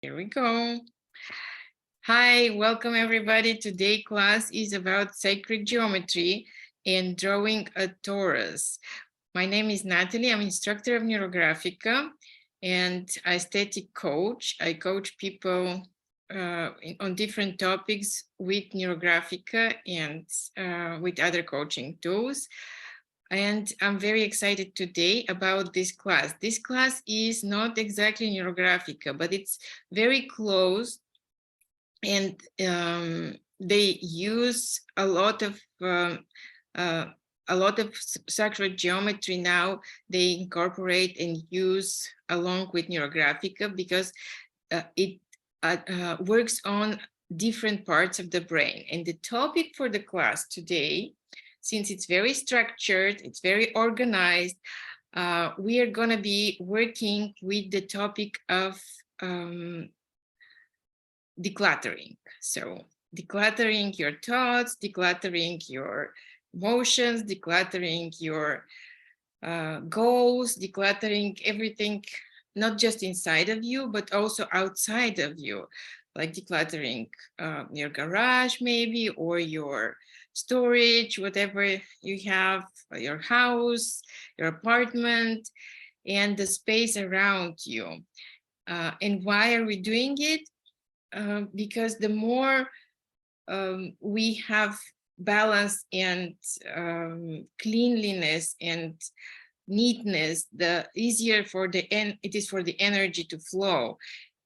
Here we go. Hi, welcome everybody. Today class is about sacred geometry and drawing a torus. My name is Natalie. I'm instructor of Neurographica and aesthetic coach. I coach people on different topics with Neurographica and with other coaching tools. And I'm very excited today about this class. This class is not exactly Neurographica, but it's very close. And they use a lot of sacred geometry now. They incorporate and use along with Neurographica because it works on different parts of the brain. And the topic for the class today, since it's very structured, it's very organized, we are going to be working with the topic of decluttering. So decluttering your thoughts, decluttering your emotions, decluttering your goals, decluttering everything, not just inside of you, but also outside of you, like decluttering your garage maybe, or your storage, whatever you have, your house, your apartment, and the space around you. And why are we doing it? Because the more we have balance and cleanliness and neatness, the easier it is for the energy to flow,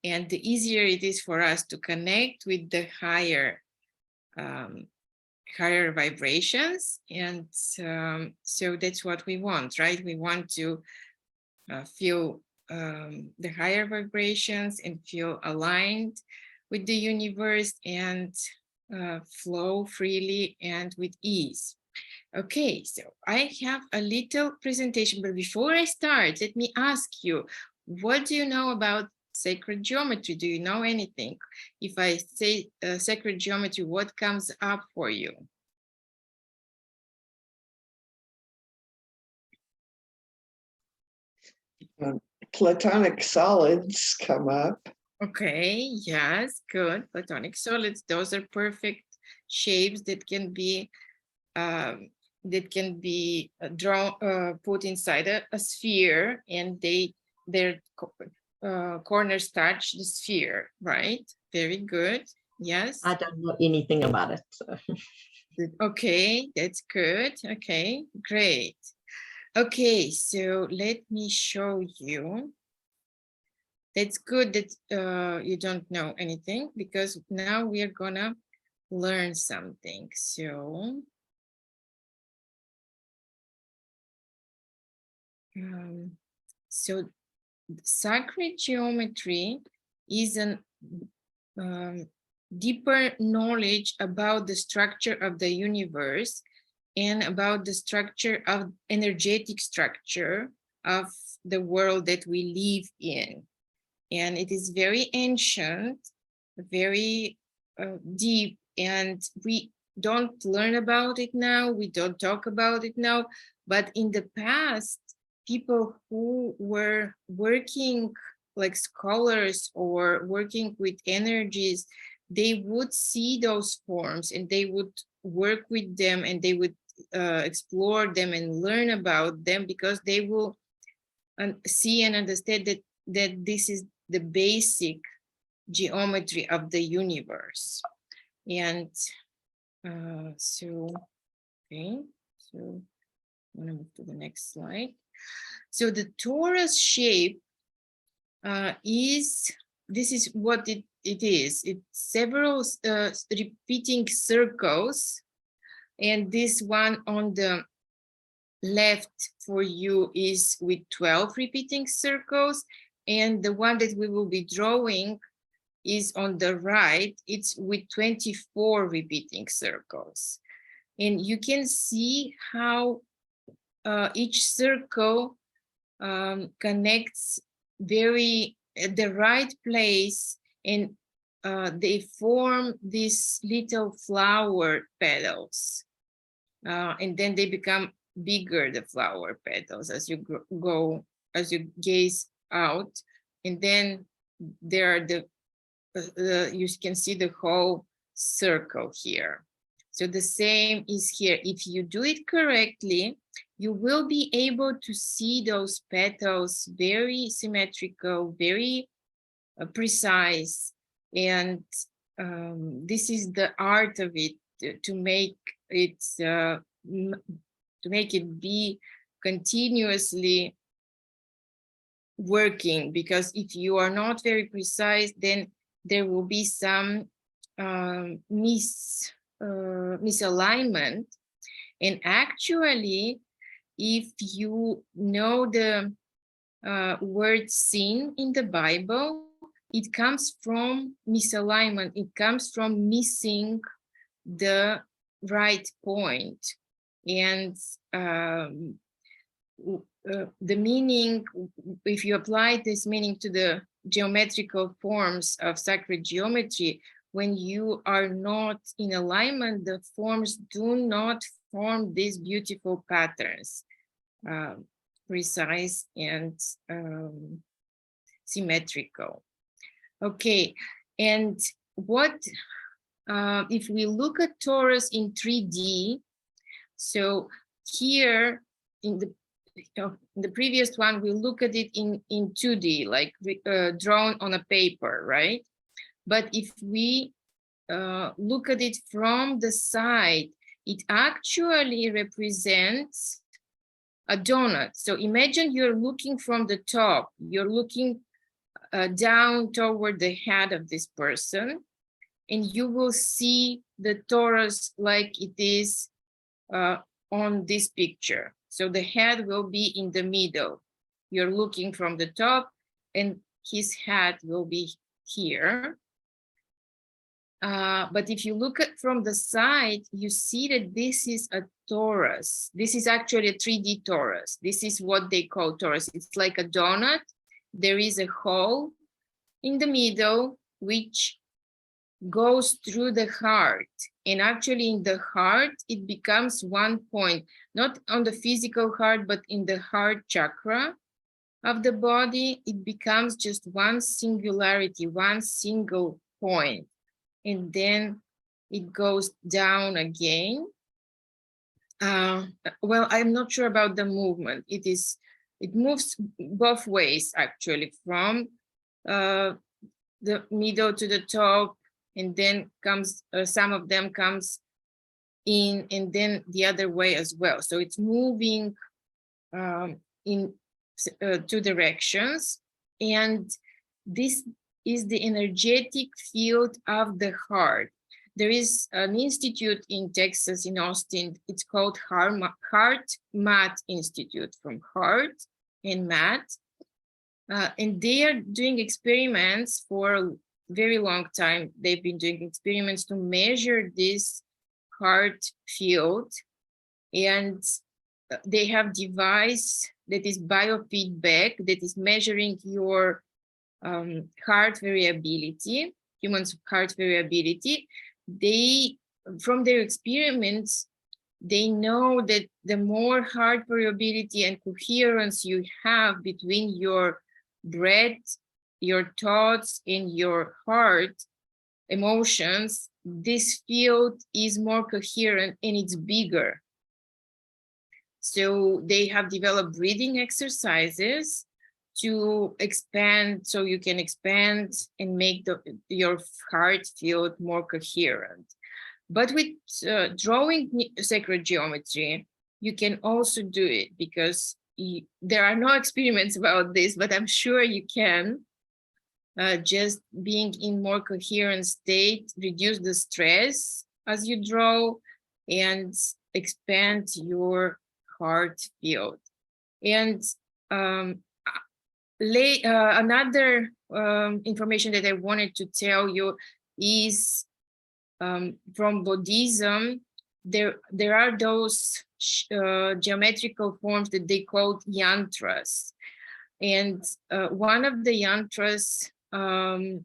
and the easier it is for us to connect with the higher vibrations. And so that's what we want, right? We want to feel the higher vibrations and feel aligned with the universe and flow freely and with ease. Okay, so I have a little presentation, but before I start, let me ask you, what do you know about sacred geometry? Do you know anything? If I say sacred geometry, what comes up for you? Platonic solids come up. Okay, yes, good. Platonic solids, those are perfect shapes that can be drawn, put inside a sphere, and their corners touch the sphere, right? Very good. Yes. I don't know anything about it. So. Okay, that's good. Okay, great. Okay, so let me show you. That's good that you don't know anything, because now we are gonna learn something. So sacred geometry is a deeper knowledge about the structure of the universe and about the structure of energetic structure of the world that we live in. And it is very ancient, very deep, and we don't learn about it now, we don't talk about it now, but in the past, people who were working like scholars or working with energies, they would see those forms and they would work with them and they would explore them and learn about them, because they will see and understand that this is the basic geometry of the universe. And okay, so I'm gonna move to the next slide. So the torus shape this is what it is. It's several repeating circles, and this one on the left for you is with 12 repeating circles, and the one that we will be drawing is on the right. It's with 24 repeating circles, and you can see how each circle connects very at the right place, and they form these little flower petals, and then they become bigger, the flower petals, as you gaze out, and then there are the you can see the whole circle here. So the same is here. If you do it correctly, you will be able to see those petals very symmetrical, very precise. And this is the art of it, to make it be continuously working, because if you are not very precise, then there will be some misalignment. And actually, if you know the word sin in the Bible, it comes from misalignment. It comes from missing the right point. And the meaning, if you apply this meaning to the geometrical forms of sacred geometry, when you are not in alignment, the forms do not form these beautiful patterns, precise and symmetrical. Okay, and what if we look at Taurus in 3D? So here in the previous one, we look at it in 2D, like drawn on a paper, right? But if we look at it from the side, it actually represents a donut. So imagine you're looking from the top, you're looking down toward the head of this person, and you will see the Taurus like it is on this picture. So the head will be in the middle. You're looking from the top, and his head will be here. But if you look at from the side, you see that this is a Taurus. This is actually a 3D Taurus. This is what they call Taurus. It's like a donut. There is a hole in the middle, which goes through the heart. And actually in the heart, it becomes one point, not on the physical heart, but in the heart chakra of the body, it becomes just one singularity, one single point. And then it goes down again. Well, I'm not sure about the movement. It moves both ways, actually, from the middle to the top, and then comes, some of them comes in, and then the other way as well. So it's moving in 2 directions. And this is the energetic field of the heart. There is an institute in Texas, in Austin. It's called Heart Math Institute, from heart and math. And they are doing experiments for a very long time. They've been doing experiments to measure this heart field. And they have device that is biofeedback, that is measuring your heart variability, human's heart variability. They, from their experiments, they know that the more heart variability and coherence you have between your breath, your thoughts, and your heart emotions, this field is more coherent and it's bigger. So they have developed breathing exercises to expand, so you can expand and make your heart field more coherent. But with drawing sacred geometry, you can also do it, because there are no experiments about this, but I'm sure you can. Just being in more coherent state, reduce the stress as you draw, and expand your heart field. And another information that I wanted to tell you is from Buddhism. There are those geometrical forms that they call yantras, and one of the yantras,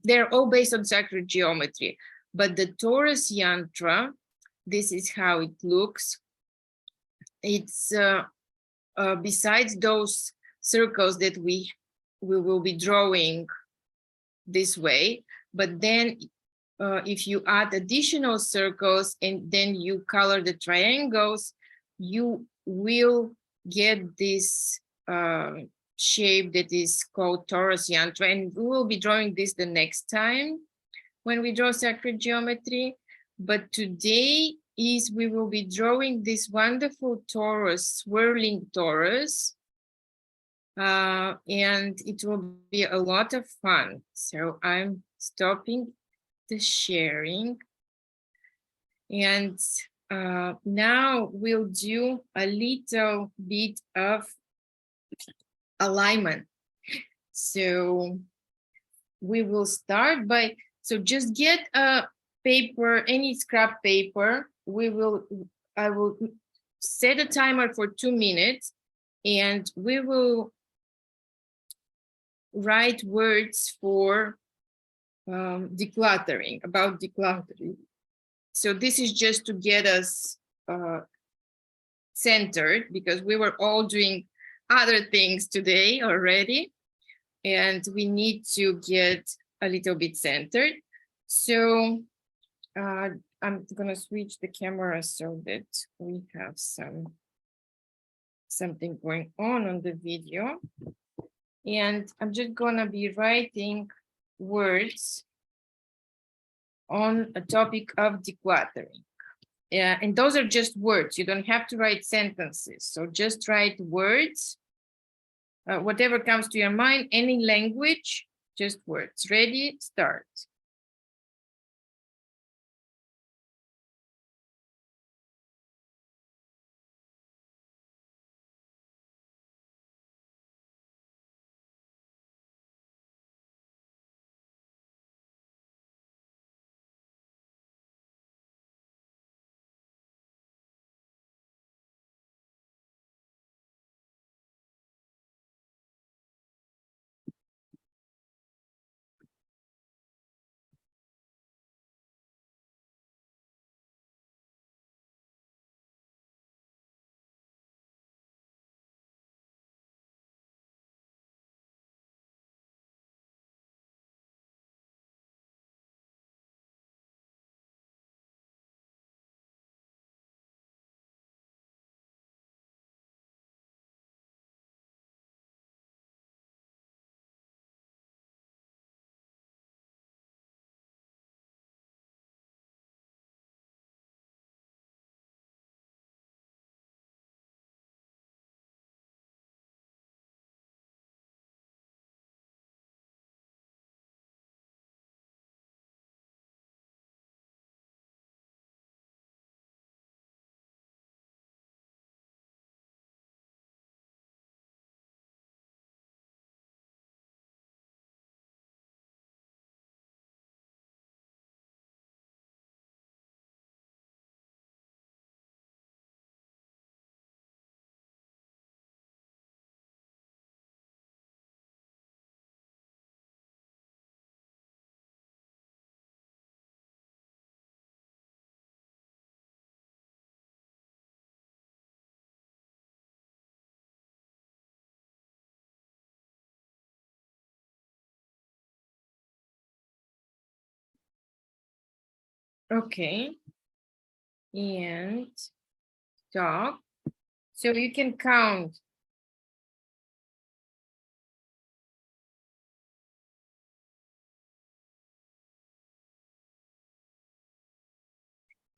they're all based on sacred geometry, but the Taurus yantra, this is how it looks. It's besides those circles that we will be drawing this way, But then if you add additional circles and then you color the triangles, you will get this shape that is called Torus yantra. And we will be drawing this the next time when we draw sacred geometry. But today we will be drawing this wonderful torus, swirling torus. And it will be a lot of fun. So I'm stopping the sharing. And now we'll do a little bit of alignment. So we will start by, so just get a paper, any scrap paper. I will set a timer for 2 minutes and we will write words for decluttering, about decluttering. So this is just to get us centered, because we were all doing other things today already, and we need to get a little bit centered. So I'm gonna switch the camera so that we have something going on the video. And I'm just gonna be writing words on a topic of decluttering. And those are just words. You don't have to write sentences. So just write words, whatever comes to your mind, any language, just words. Ready, start. Okay. And stop. So you can count.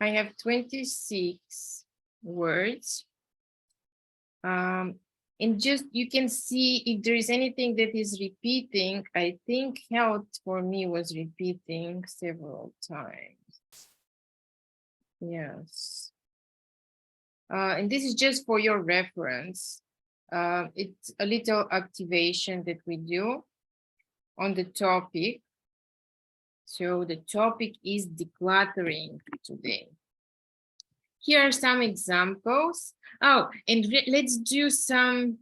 I have 26 words. And just you can see if there is anything that is repeating. I think health for me was repeating several times. Yes. And this is just for your reference. It's a little activation that we do on the topic. So the topic is decluttering today. Here are some examples. Oh, and let's do some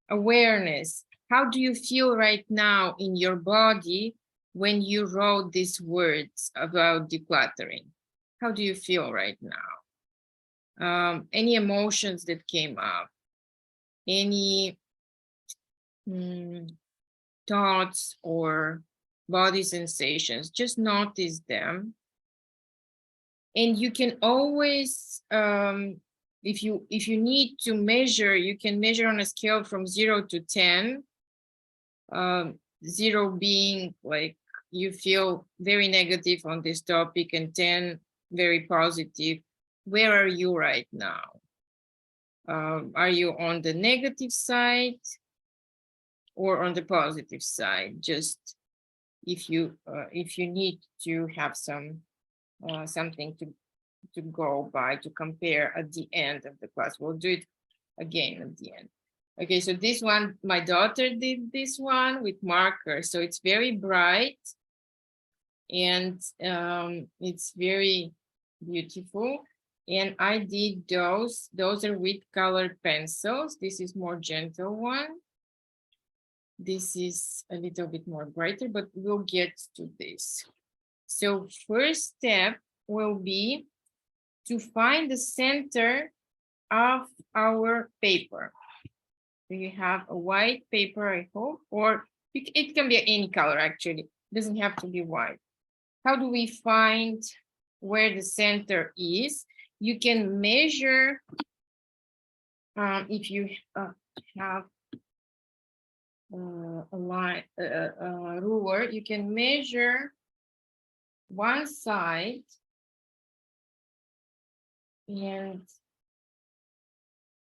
awareness. How do you feel right now in your body when you wrote these words about decluttering? How do you feel right now? Any emotions that came up? Any thoughts or body sensations. Just notice them. And you can always, if you need to measure, you can measure on a scale from 0 to 10. 0 being like you feel very negative on this topic, and 10 very positive. Where are you right now? Are you on the negative side or on the positive side? Just if you need to have some something to go by, to compare at the end of the class. We'll do it again at the end. Okay, so this one, my daughter did this one with marker, so it's very bright and it's very beautiful. And I did those are with colored pencils. This is more gentle one. This is a little bit more brighter, but we'll get to this. So first step will be to find the center of our paper. You have a white paper, I hope, or it can be any color actually. It doesn't have to be white. How do we find where the center is? You can measure, if you have a line, a ruler, you can measure one side and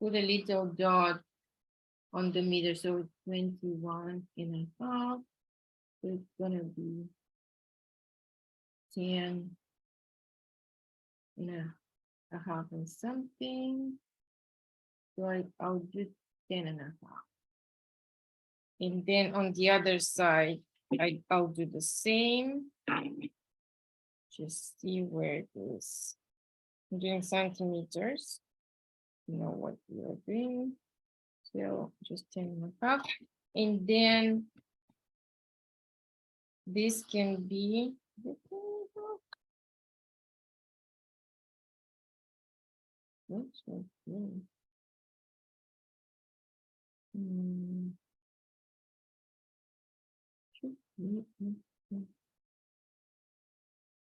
put a little dot on the meter, so 21 and a half. So it's gonna be 10 and a half and something. So I'll do 10 and a half. And then on the other side, I'll do the same. Just see where it is. I'm doing centimeters. You know what we are doing. So just 10 and a half. And then this can be,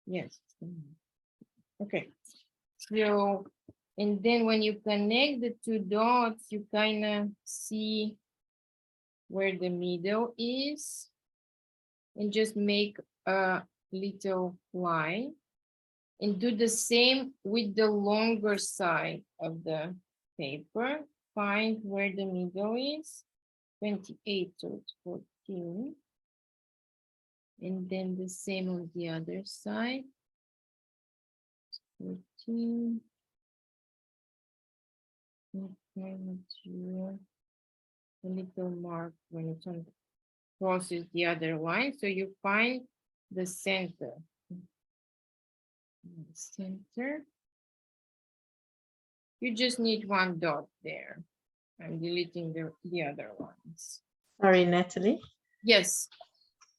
yes. Okay. So, and then when you connect the two dots, you kind of see where the middle is, and just make a little line, and do the same with the longer side of the paper. Find where the middle is, 28, so it's 14. And then the same on the other side, 14. Okay, material, a little mark when it crosses the other line, so you find the center. The center. You just need one dot there. I'm deleting the other ones. Sorry, Natalie. Yes.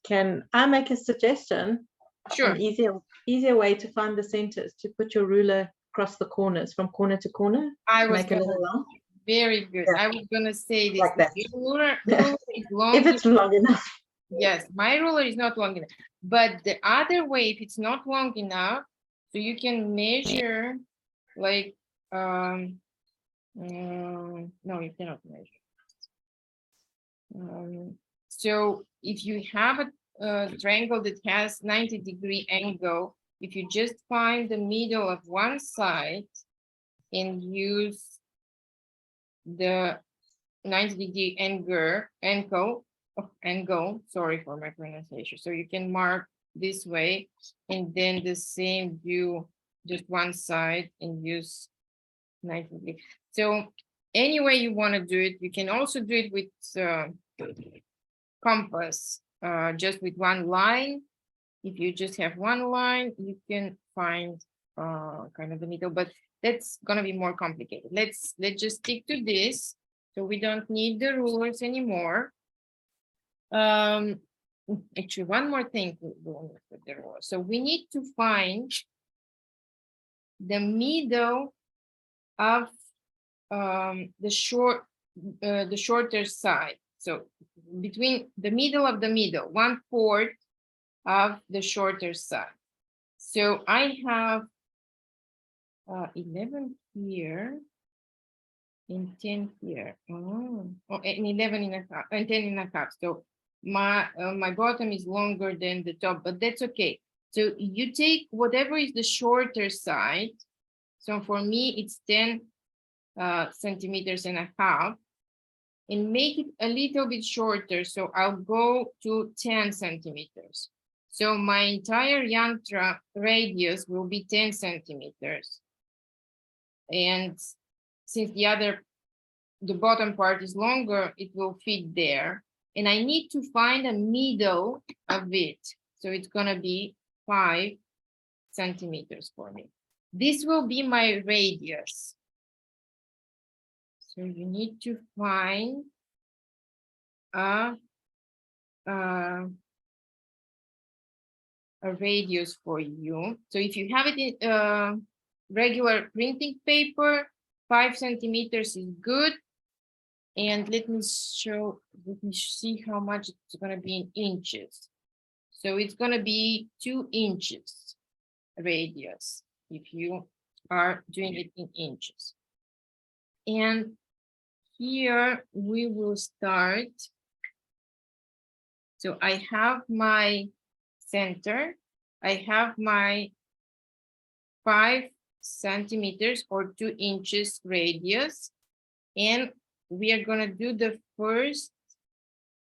Can I make a suggestion? Sure. An easier way to find the center is to put your ruler across the corners, from corner to corner. I was make a little line. Very good. Yeah. I was gonna say this. Like that. Ruler is long. If it's long enough. Yes, my ruler is not long enough. But the other way, if it's not long enough, so you can measure like no, you cannot measure. So if you have a triangle that has 90-degree angle, if you just find the middle of one side and use the 90-degree angle, sorry for my pronunciation. So you can mark this way, and then the same view, just one side, and use 90 degree. So any way you want to do it, you can also do it with compass, just with one line. If you just have one line, you can find kind of the middle, but that's gonna be more complicated. Let's just stick to this, so we don't need the rulers anymore. Actually, one more thing with the ruler. So we need to find the middle of the shorter side. So between the middle of the middle, 1/4 of the shorter side. So I have 11 here and 10 here. And 11 and a half and 10 and a half. So my bottom is longer than the top, but that's okay. So you take whatever is the shorter side. So for me, it's 10 centimeters and a half, and make it a little bit shorter. So I'll go to 10 centimeters. So my entire yantra radius will be 10 centimeters. And since the bottom part is longer, it will fit there. And I need to find a middle of it. So it's gonna be 5 centimeters for me. This will be my radius. So you need to find a radius for you. So if you have it in regular printing paper, 5 centimeters is good. And let me see how much it's going to be in inches. So it's going to be 2 inches radius if you are doing it in inches. And here we will start. So I have my center. I have my 5 centimeters or 2 inches radius. And we are going to do the first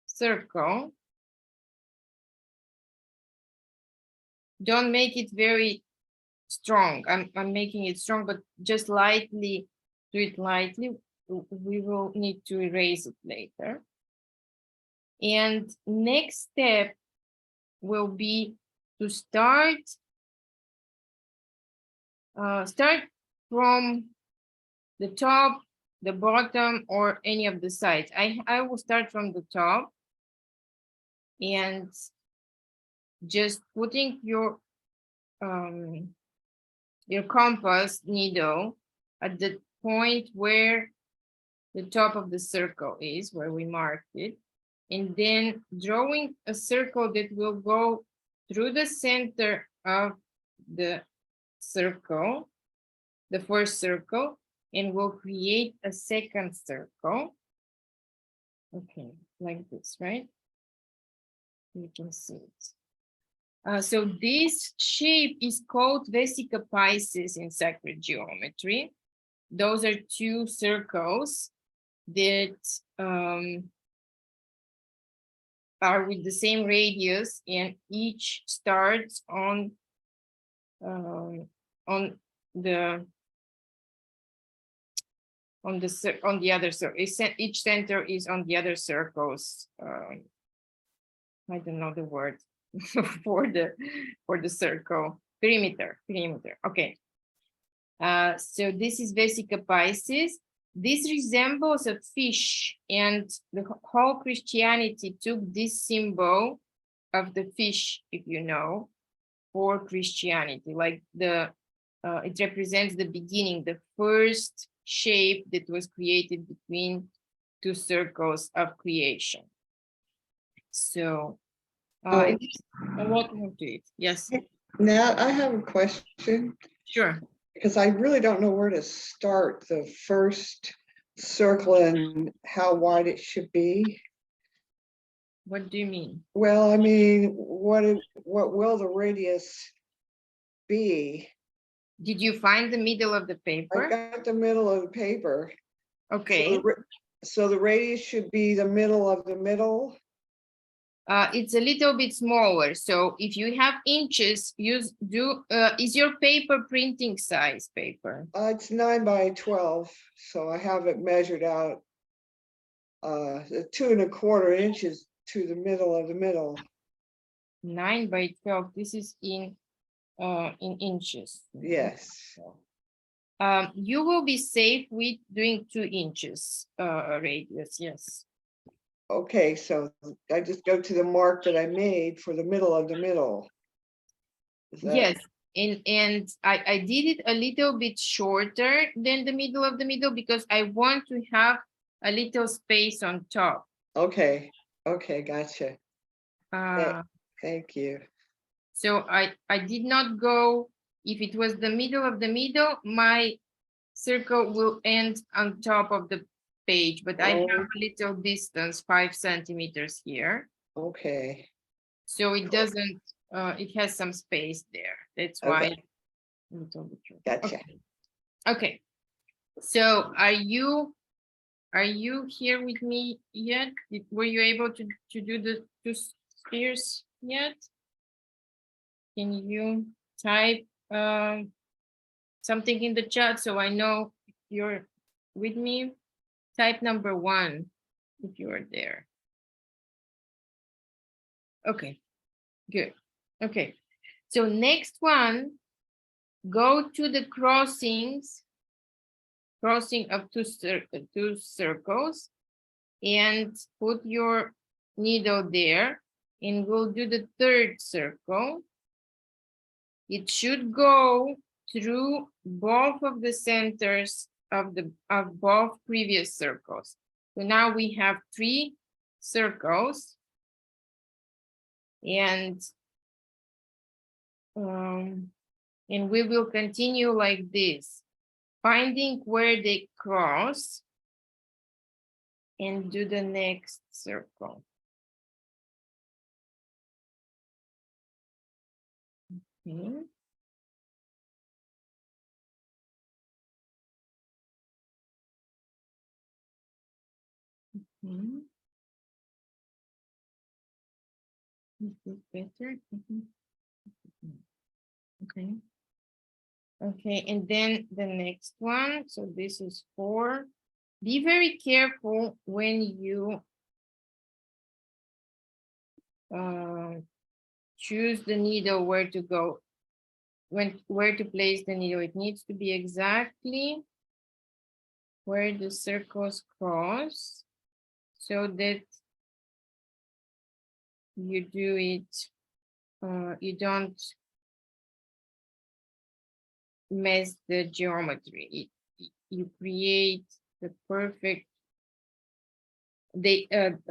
circle. Don't make it very strong. I'm making it strong, but just lightly, do it lightly. We will need to erase it later. And next step will be to start from the top, the bottom, or any of the sides. I will start from the top and just putting your compass needle at the point where the top of the circle is, where we marked it, and then drawing a circle that will go through the center of the circle, the first circle, and we'll create a second circle. Okay, like this, right? You can see it. So this shape is called vesica Pisces in sacred geometry. Those are 2 circles that are with the same radius, and each starts on the other circle. Each center is on the other circles. I don't know the word for the circle. Perimeter. Okay. So this is vesica Pisces. This resembles a fish, and the whole Christianity took this symbol of the fish, if you know, for Christianity. Like it represents the beginning, the first shape that was created between 2 circles of creation. So, what to it? Yes. Now I have a question. Sure. Because I really don't know where to start the first circle and how wide it should be. What do you mean? Well, I mean, what will the radius be? Did you find the middle of the I paper? got the middle of the paper. Okay. So the radius should be the middle of the middle. It's a little bit smaller. So if you have inches, is your paper printing size paper? It's 9 by 12. So I have it measured out 2 1/4 inches to the middle of the middle. 9 by 12. This is in inches. Yes. You will be safe with doing 2 inches radius. Yes. Okay, so I just go to the mark that I made for the middle of the middle. Yes, and I did it a little bit shorter than the middle of the middle because I want to have a little space on top. Okay, gotcha. Uh, Thank you. So I did not go, if it was the middle of the middle, my circle will end on top of the page, but I have Oh. a little distance, 5 centimeters here. Okay, So it doesn't, it has some space there. That's why. Okay. Gotcha. Okay. Okay. So are you here with me yet? Were you able to do the two spheres yet? Can you type something in the chat so I know if you're with me? Type number 1 if you are there. Okay, good. Okay, so next one, go to the crossing of two circles and put your needle there, and we'll do the third circle. It should go through both of the centers of both previous circles. So now we have 3 circles, and we will continue like this, finding where they cross and do the next circle. Okay. Is this better? Okay. Okay, and then the next one. So this is 4. Be very careful when you choose the needle where to go, where to place the needle. It needs to be exactly where the circles cross, so that you do it, you don't mess the geometry. You create the perfect,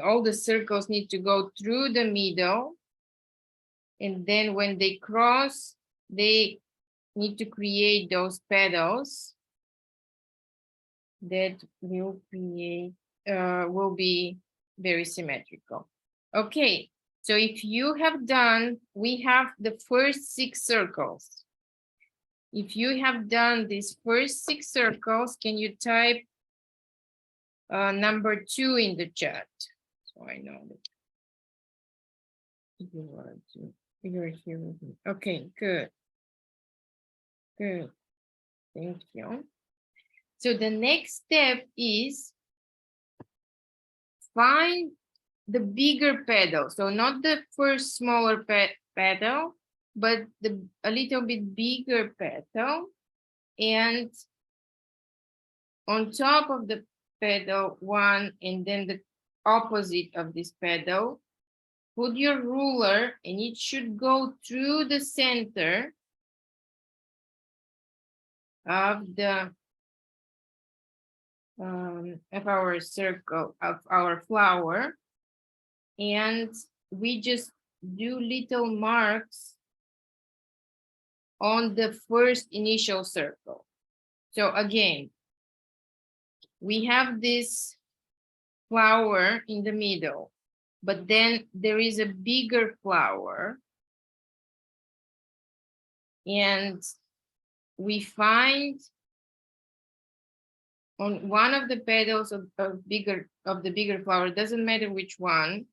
all the circles need to go through the middle, and then when they cross, they need to create those petals that will create, will be very symmetrical. Okay, so if you have done, we have the first 6 circles. If you have done these first 6 circles, can you type number 2 in the chat? So I know that you're here with me. Okay, good. Good. Thank you. So the next step is find the bigger pedal. So not the first smaller pedal, but a little bit bigger pedal. And on top of the pedal 1, and then the opposite of this pedal, put your ruler, and it should go through the center of our circle, of our flower, and we just do little marks on the first initial circle. So again, we have this flower in the middle, but then there is a bigger flower, and we find on one of the petals of the bigger flower, doesn't matter which one,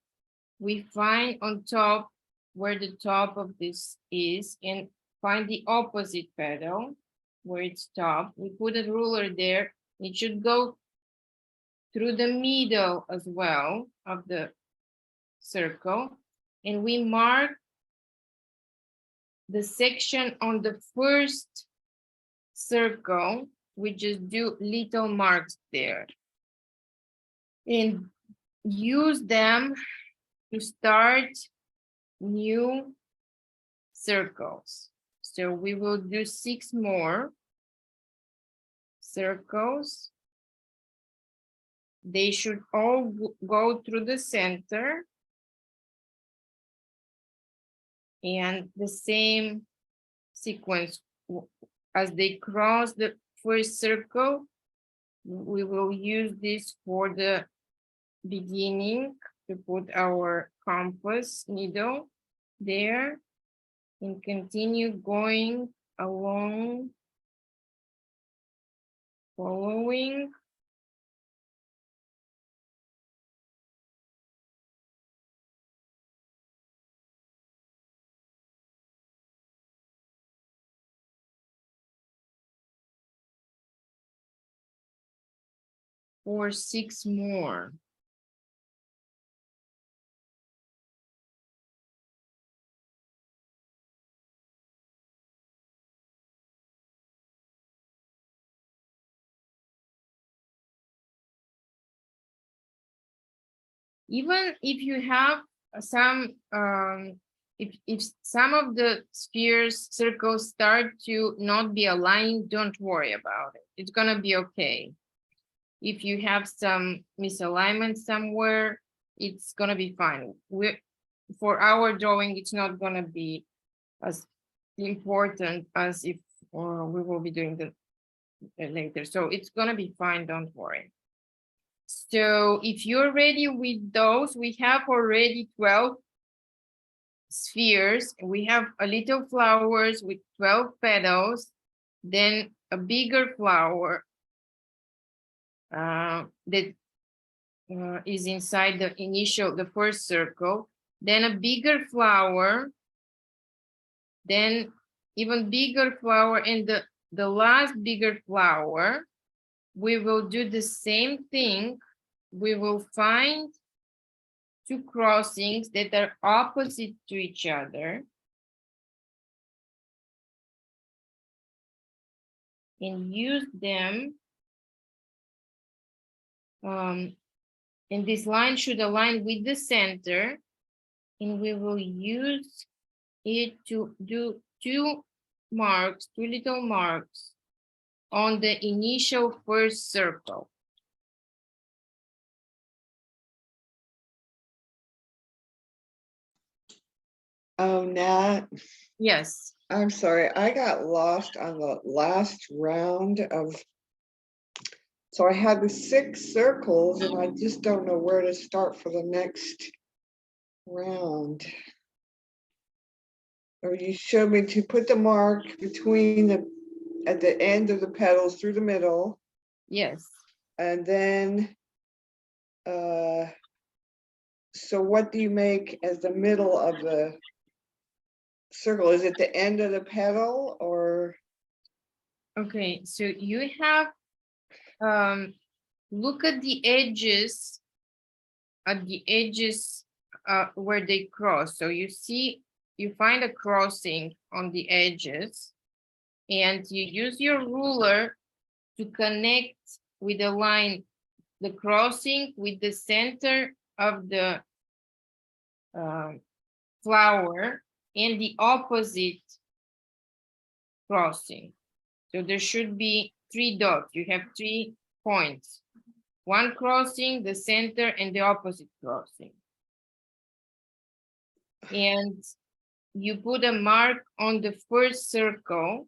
we find on top where the top of this is, and find the opposite petal where it's top. We put a ruler there. It should go through the middle as well of the circle, and we mark the section on the first circle. We just do little marks there and use them to start new circles. So we will do 6 more circles. They should all go through the center. And the same sequence, as they cross the first circle, we will use this for the beginning to put our compass needle there and continue going along, following. For 6 more. Even if you have some, if some of the spheres, circles start to not be aligned, don't worry about it. It's gonna be okay. If you have some misalignment somewhere, it's gonna be fine. For our drawing, it's not gonna be as important as if we will be doing the later. So it's gonna be fine, don't worry. So if you're ready with those, we have already 12 spheres. We have a little flowers with 12 petals, then a bigger flower that is inside the first circle, then a bigger flower, then even bigger flower, and the last bigger flower. We will do the same thing. We will find 2 crossings that are opposite to each other. And use them. And this line should align with the center. And we will use it to do 2 marks, 2 little marks on the initial first circle. Oh, Nat, Yes. I'm sorry, I got lost on the last round of. So I had the 6 circles and I just don't know where to start for the next round. Or you showed me to put the mark between at the end of the petals through the middle. Yes. And then, so what do you make as the middle of the circle? Is it the end of the petal or? Okay, so you have, look at the edges, where they cross. So you see, you find a crossing on the edges, and you use your ruler to connect with the line, the crossing with the center of the flower and the opposite crossing. So there should be 3 dots. You have 3 points. 1 crossing, the center, and the opposite crossing. And you put a mark on the first circle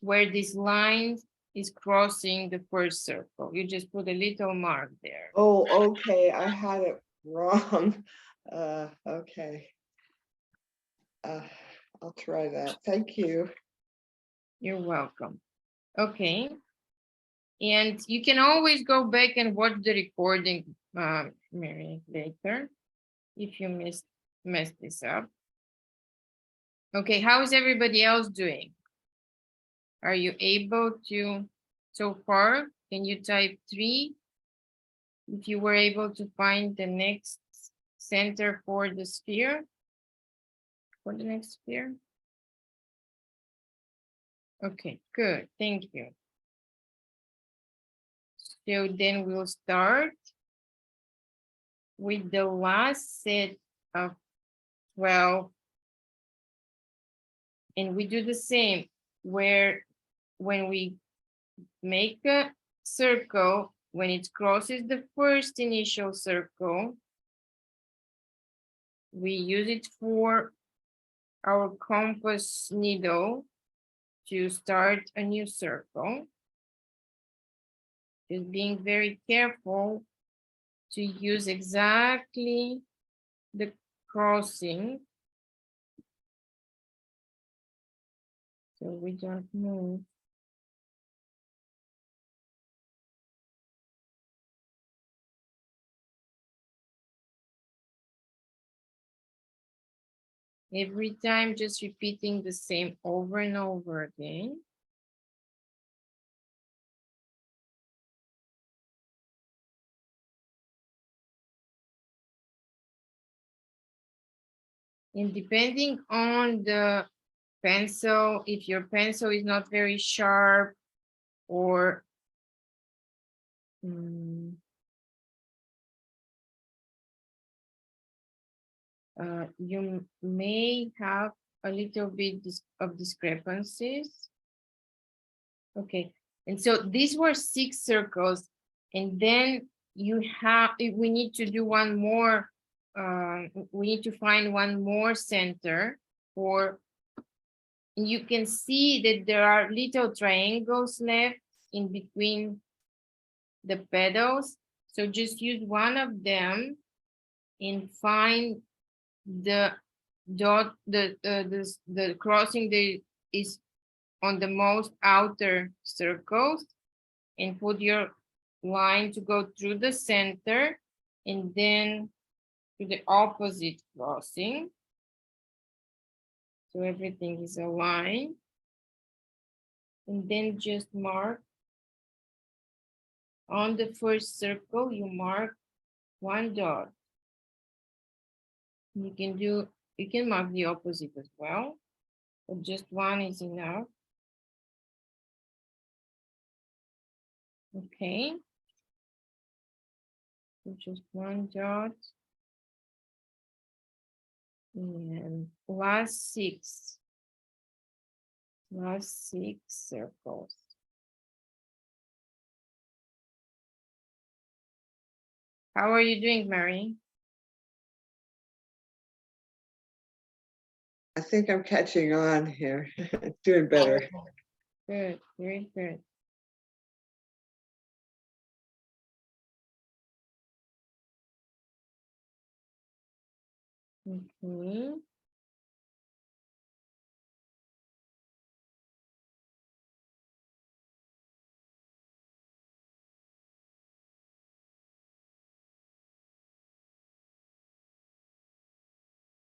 where this line is crossing the first circle. You just put a little mark there. Oh, okay, I had it wrong. Okay. I'll try that. Thank you. You're welcome. Okay. And you can always go back and watch the recording, Mary, later, if you messed this up. Okay, how is everybody else doing? Are you able to, so far, can you type 3? If you were able to find the next center for the sphere, for the next sphere? Okay, good, thank you. So then we'll start with the last set of 12. And we do the same, where when we make a circle, when it crosses the first initial circle, we use it for our compass needle to start a new circle. Just being very careful to use exactly the crossing so we don't move. Every time just repeating the same over and over again. And depending on the pencil, if your pencil is not very sharp or you may have a little bit of discrepancies. Okay, and so these were 6 circles, and then we need to do one more, we need to find one more center for, you can see that there are little triangles left in between the petals. So just use one of them and find the dot, the crossing that is on the most outer circles, and put your line to go through the center and then to the opposite crossing. So everything is aligned. And then just mark on the first circle, you mark 1 dot. You can mark the opposite as well, but just 1 is enough. Okay. So just 1 dot. And last 6 circles. How are you doing, Mary? I think I'm catching on here. Doing better. Good, very good. Okay.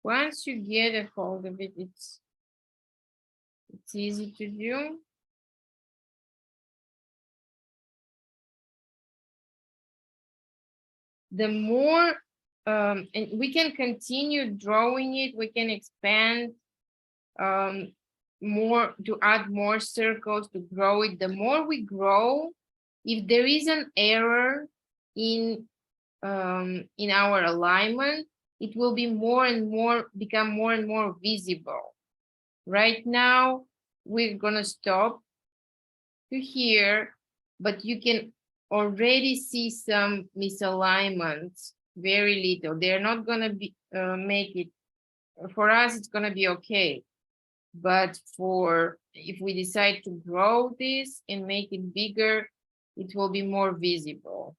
Once you get a hold of it, it's easy to do. The more, and we can continue drawing it, we can expand more, to add more circles, to grow it. The more we grow, if there is an error in our alignment, it will be more and more, become more and more visible. Right now, we're gonna stop to here, but you can already see some misalignments, very little. They're not gonna be make it, for us, it's gonna be okay. But if we decide to grow this and make it bigger, it will be more visible.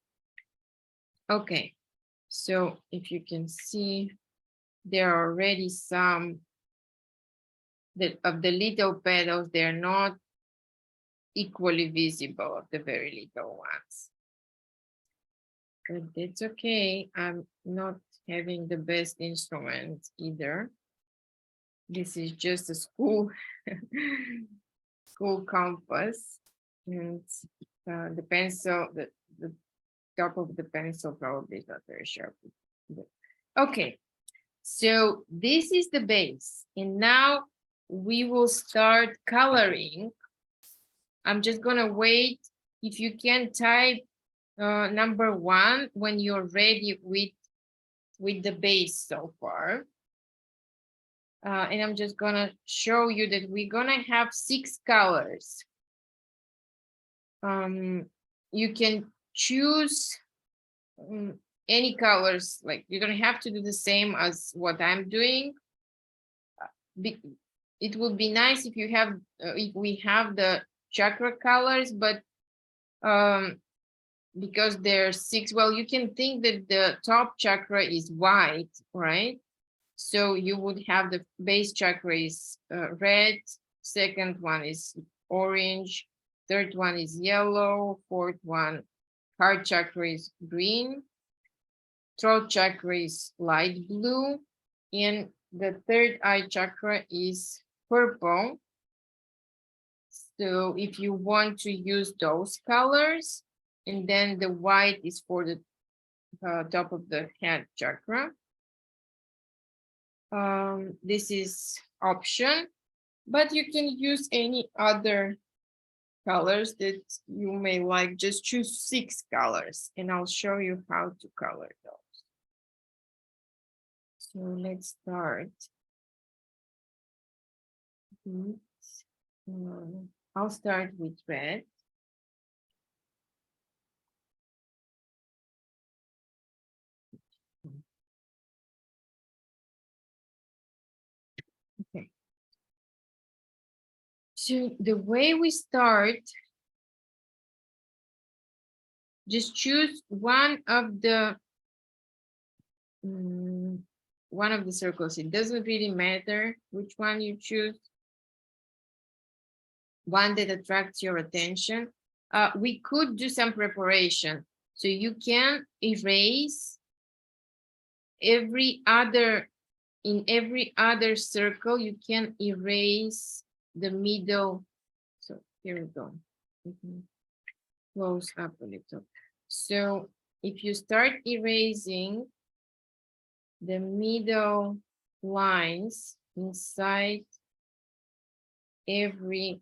Okay, so if you can see, there are already some of the little petals, they're not equally visible, of the very little ones. But it's okay. I'm not having the best instrument either. This is just a school compass, and the pencil, the top of the pencil probably is not very sharp. Okay, so this is the base, and now we will start coloring. I'm just gonna wait. If you can type number 1 when you're ready with the base so far. And I'm just gonna show you that we're gonna have 6 colors. You can choose any colors, like you don't have to do the same as what I'm doing. it would be nice if you have if we have the chakra colors, but because there's 6, well, you can think that the top chakra is white, right? So you would have the base chakra is red, second one is orange, third one is yellow, fourth one, heart chakra is green, throat chakra is light blue, and the third eye chakra is purple. So if you want to use those colors, and then the white is for the top of the head chakra. This is option, but you can use any other colors that you may like. Just choose 6 colors, and I'll show you how to color those. So let's start. I'll start with red. Okay. So the way we start, just choose one of the circles. It doesn't really matter which one you choose. One that attracts your attention. We could do some preparation. So you can erase in every other circle, you can erase the middle. So here we go. Close up a little. So if you start erasing the middle lines inside every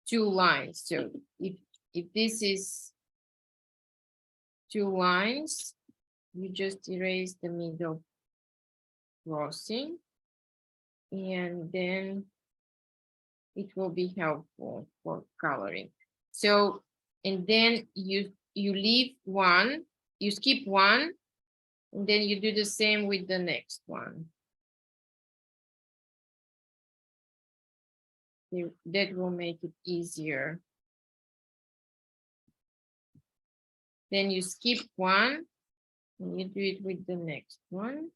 2 lines. So if this is 2 lines, you just erase the middle crossing, and then it will be helpful for coloring. So, and then you leave one, you skip one, and then you do the same with the next one. That will make it easier. Then you skip one, and you do it with the next one.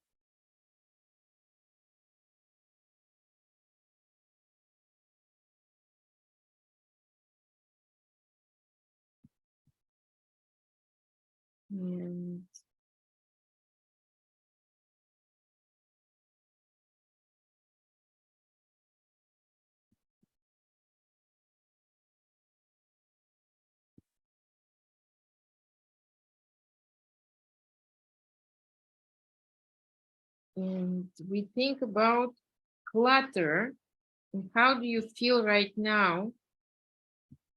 And we think about clutter. And how do you feel right now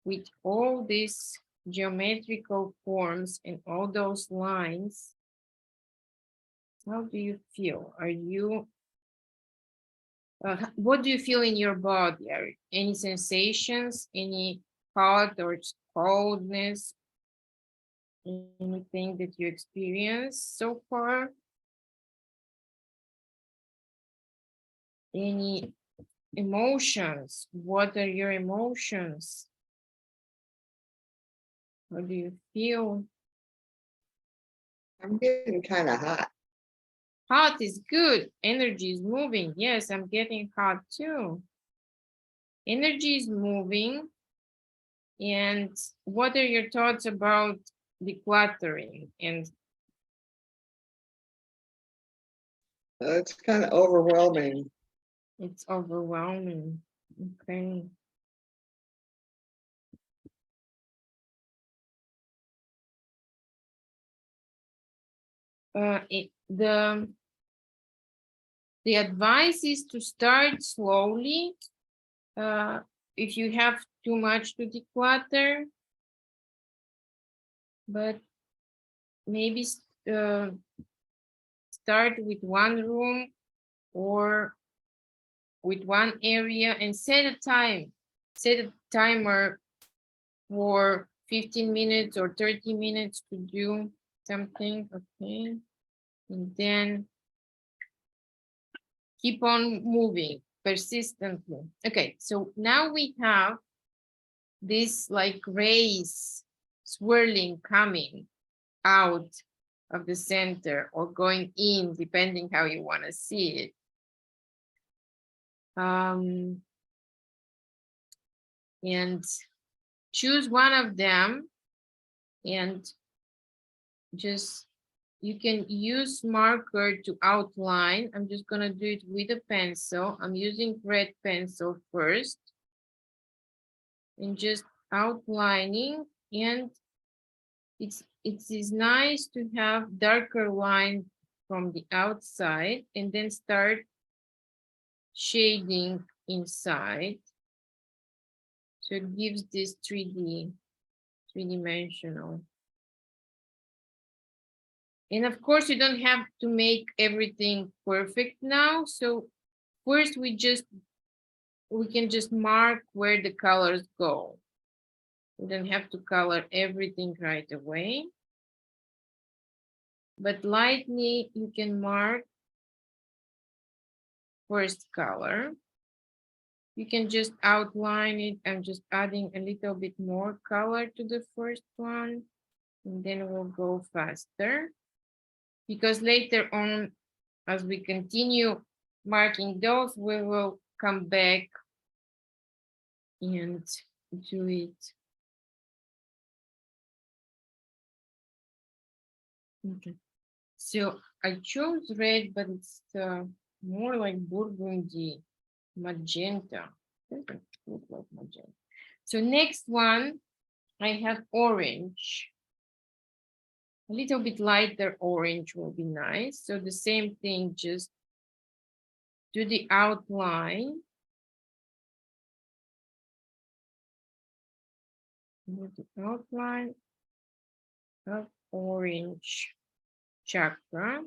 with all these geometrical forms and all those lines? How do you feel? Are you, what do you feel in your body? Are any sensations, any hot or coldness, anything that you experienced so far? Any emotions? What are your emotions? How do you feel? I'm getting kind of hot. Hot is good. Energy is moving. Yes, I'm getting hot too. Energy is moving. And what are your thoughts about decluttering? And It's kind of overwhelming. it's overwhelming. Okay. The advice is to start slowly. If you have too much to declutter, but maybe start with one room or with one area and set a time. Set a timer for 15 minutes or 30 minutes to do something, okay? And then keep on moving. persistently. Okay, so now we have this like rays swirling coming out of the center or going in, depending how you want to see it. And choose one of them and just, you can use marker to outline. I'm just going to do it with a pencil. I'm using red pencil first and just outlining. And it is nice to have darker line from the outside and then start shading inside. So it gives this 3D-dimensional. And of course, you don't have to make everything perfect now. So first we can just mark where the colors go. You don't have to color everything right away. But lightly, you can mark first color. You can just outline it. I'm just adding a little bit more color to the first one. And then we'll go faster. Because later on, as we continue marking those, we will come back and do it. Okay. So I chose red, but it's more like burgundy, magenta. Doesn't look like magenta. So next one, I have orange. A little bit lighter orange will be nice. So the same thing, just do the outline. Do the outline of orange chakra.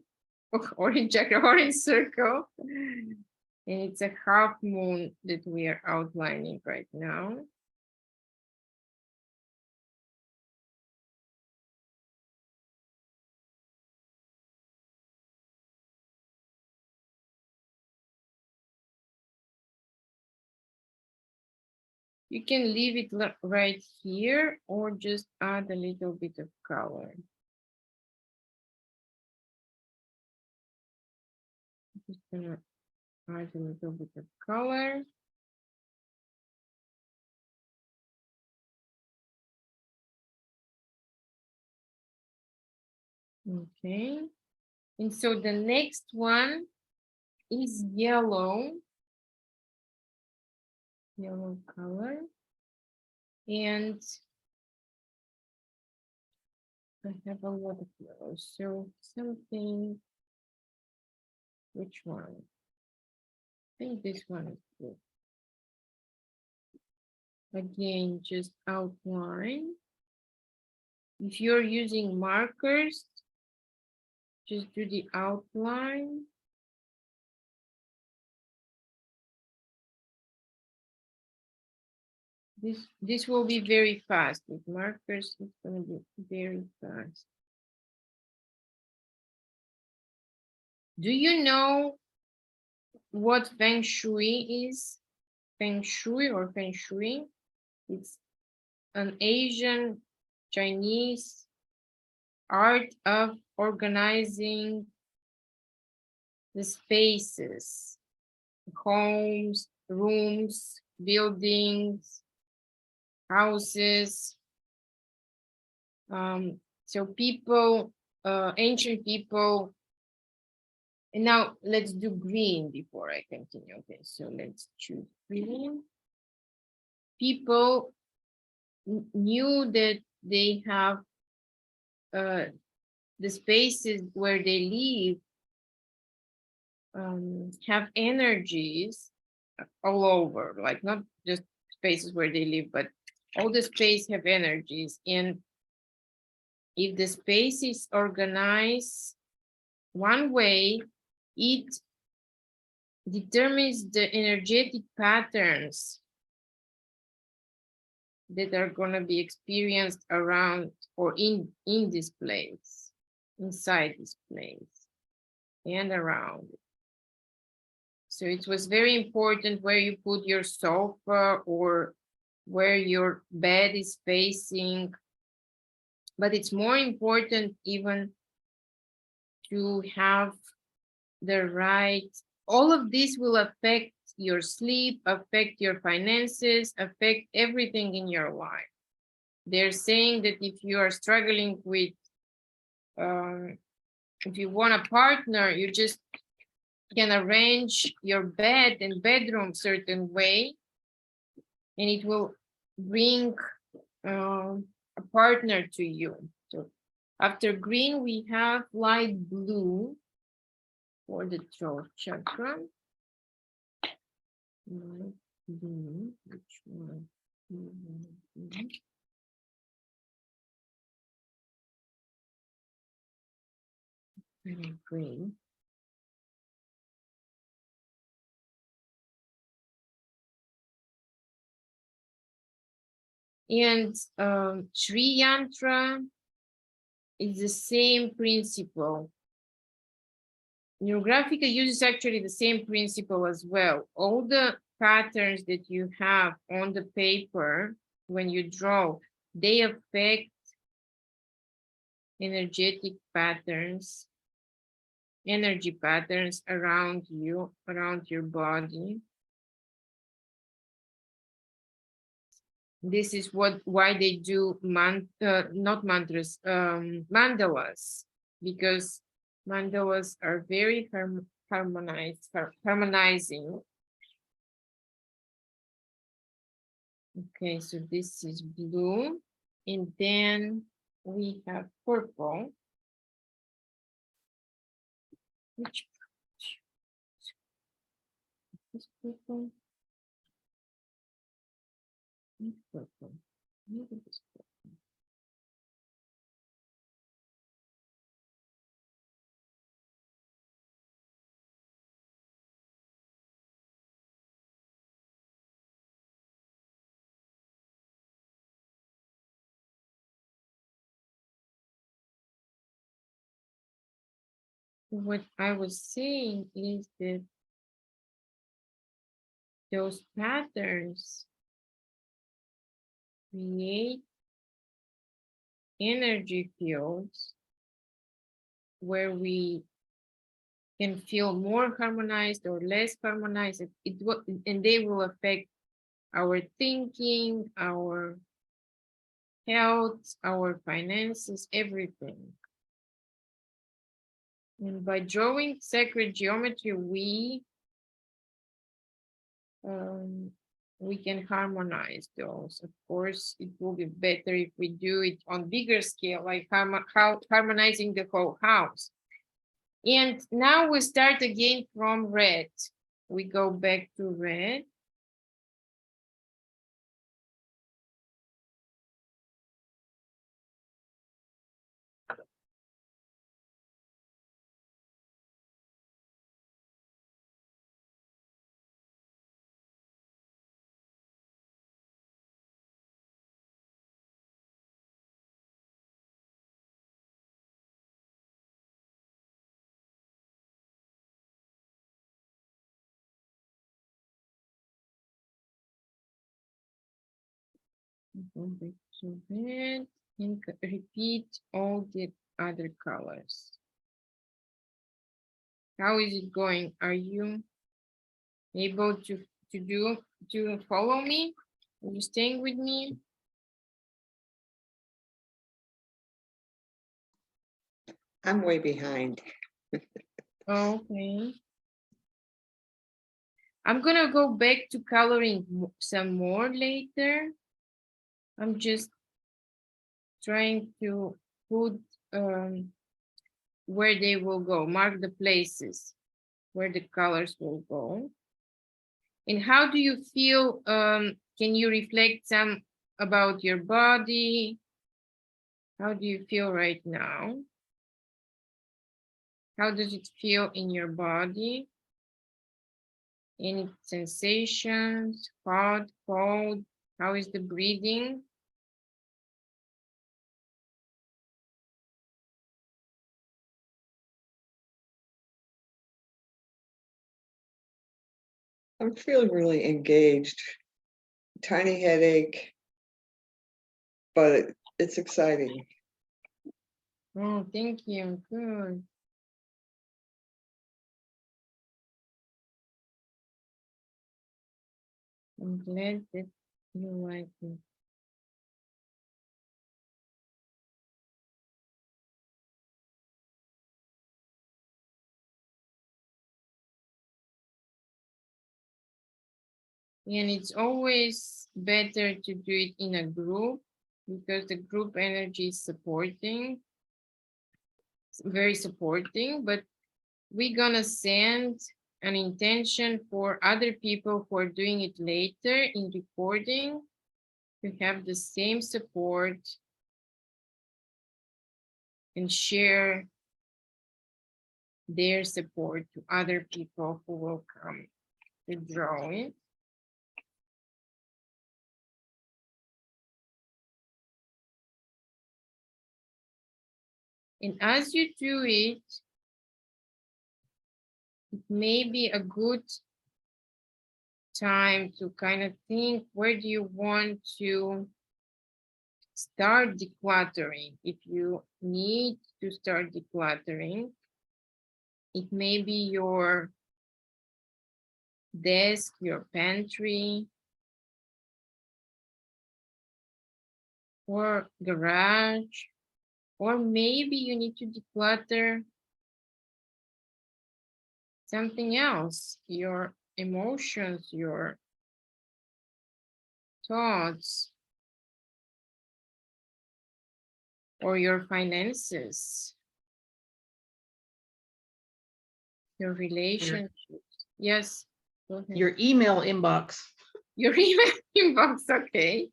Oh, orange chakra, orange circle. And it's a half moon that we are outlining right now. You can leave it right here or just add a little bit of color. Just gonna add a little bit of color. Okay. And so the next one is yellow. Yellow color. And I have a lot of yellow. So something, which one? I think this one is good. Again, just outline. If you're using markers, just do the outline. This will be very fast. With markers, it's going to be very fast. Do you know what Feng Shui is? Feng Shui or Feng Shui? It's an Asian Chinese art of organizing the spaces, homes, rooms, buildings, houses. So people, ancient people, and now let's do green before I continue. Okay, so let's choose green. People knew that they have the spaces where they live have energies all over, like not just spaces where they live, but all the space have energies. And if the space is organized one way, it determines the energetic patterns that are going to be experienced around or in this place, inside this place and around it. So it was very important where you put your sofa or where your bed is facing. But it's more important even to have the right, all of this will affect your sleep, affect your finances, affect everything in your life. They're saying that if you are struggling with, if you want a partner, you just can arrange your bed and bedroom certain way, and it will bring a partner to you. So after green, we have light blue for the throat chakra. Light blue, which one? Very green. And Sri Yantra is the same principle. Neurographica uses actually the same principle as well. All the patterns that you have on the paper when you draw, they affect energetic patterns, energy patterns around you, around your body. This is why they do not mantras, mandalas, because mandalas are very harmonizing. Okay, so this is blue, and then we have purple. Which is purple? Purple. Maybe this purple. What I was saying is that those patterns create energy fields where we can feel more harmonized or less harmonized. And they will affect our thinking, our health, our finances, everything. And by drawing sacred geometry, we can harmonize those. Of course, it will be better if we do it on bigger scale, like harmonizing the whole house. And now we start again from red. We go back to red. Go back to red and repeat all the other colors. How is it going? Are you able to follow me? Are you staying with me? I'm way behind. Okay. I'm gonna go back to coloring some more later. I'm just trying to put where they will go, mark the places where the colors will go. And how do you feel? Can you reflect some about your body? How do you feel right now? How does it feel in your body? Any sensations, hot, cold? How is the breathing? I'm feeling really engaged. Tiny headache, but it's exciting. Oh, thank you. Good. I'm glad that you like it. And it's always better to do it in a group because the group energy is supporting, very supporting, but we're gonna send an intention for other people who are doing it later in recording to have the same support and share their support to other people who will come to draw it. And as you do it, it may be a good time to kind of think, where do you want to start decluttering? If you need to start decluttering, it may be your desk, your pantry, or garage, or maybe you need to declutter something else, your emotions, your thoughts, or your finances, your relationships. Yes. Go ahead. Your email inbox. Your email inbox, okay.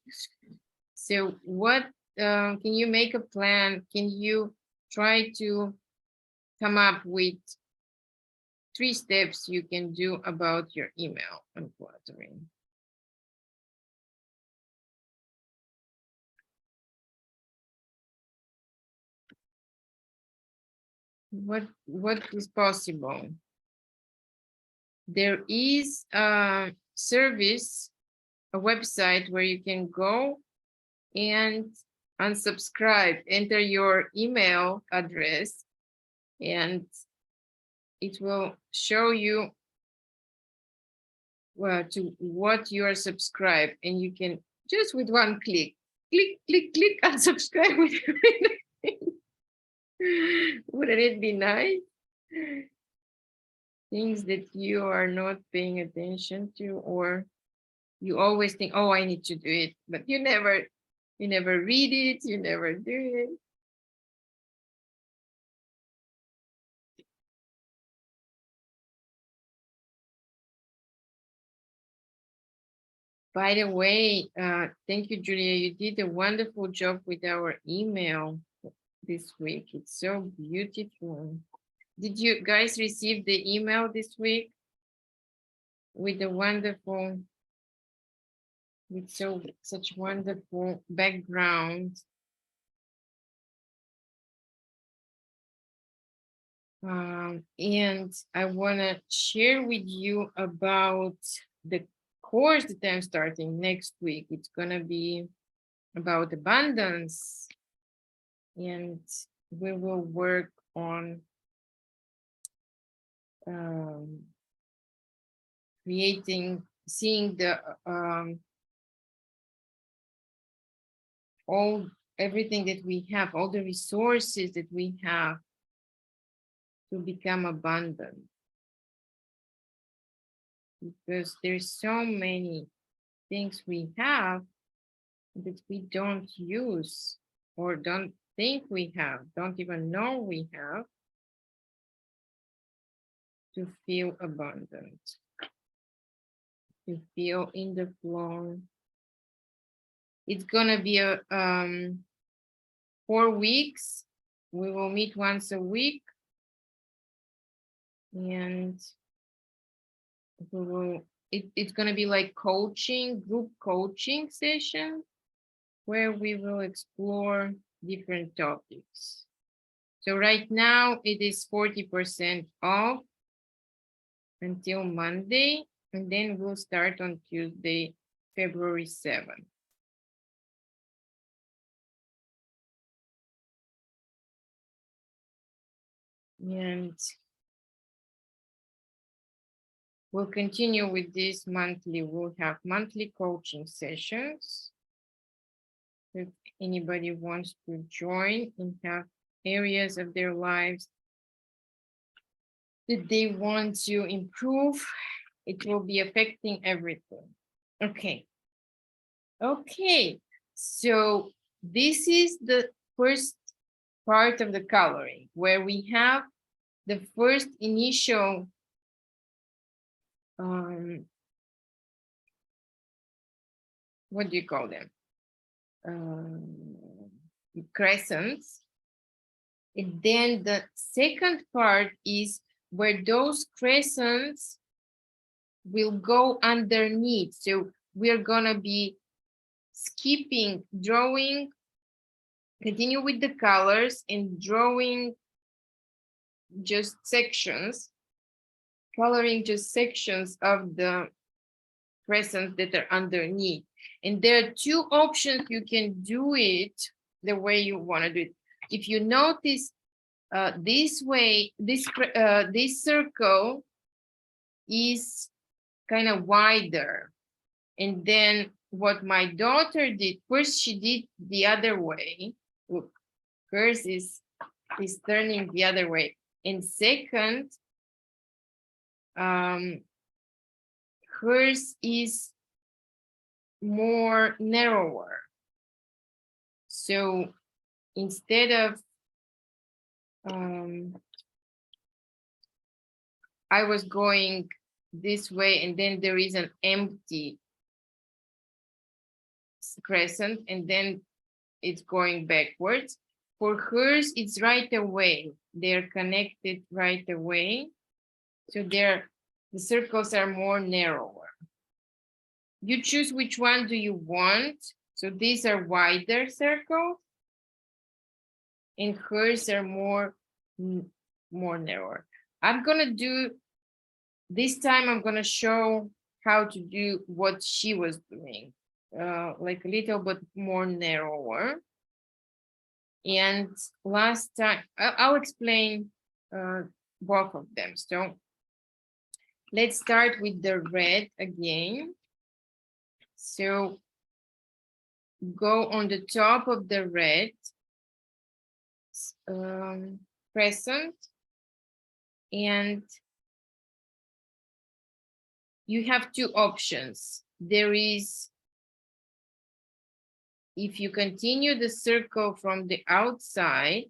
So what, can you make a plan? Can you try to come up with 3 steps you can do about your email uncluttering? What is possible? There is a service, a website where you can go and unsubscribe, enter your email address, and it will show you to what you are subscribed, and you can just with one click, click, unsubscribe with everything. Wouldn't it be nice? Things that you are not paying attention to, or you always think, oh, I need to do it, but you never read it, you never do it. By the way, thank you, Julia. You did a wonderful job with our email this week. It's so beautiful. Did you guys receive the email this week with the wonderful, with such wonderful background? And I want to share with you about the course that I'm starting next week. It's going to be about abundance, and we will work on seeing the everything that we have, all the resources that we have to become abundant. Because there's so many things we have that we don't use or don't think we have, don't even know we have, to feel abundant, to feel in the flow. It's gonna be a 4 weeks. We will meet once a week, and we will. It's gonna be like coaching, group coaching session, where we will explore different topics. So right now it is 40% off until Monday. And then we'll start on Tuesday, February 7th. And we'll continue with this monthly. We'll have monthly coaching sessions. If anybody wants to join and have areas of their lives that they want to improve, it will be affecting everything. Okay. Okay. So this is the first part of the coloring where we have the first initial what do you call them? Crescents. And then the second part is where those crescents will go underneath. So we're gonna be skipping, drawing, continue with the colors and drawing just sections, coloring just sections of the crescents that are underneath. And there are two options you can do it the way you want to do it. If you notice this way, this circle is kind of wider. And then what my daughter did, first she did the other way. Look, hers is turning the other way. And second, hers is more narrower. So instead of I was going this way and then there is an empty crescent and then it's going backwards. For hers, it's right away. They're connected right away. So the circles are more narrower. You choose which one do you want. So these are wider circles and hers are more narrower. I'm gonna do, this time I'm gonna show how to do what she was doing, like a little bit more narrower. And last time, I'll explain both of them. So let's start with the red again. So go on the top of the red crescent, and you have two options. There is, if you continue the circle from the outside,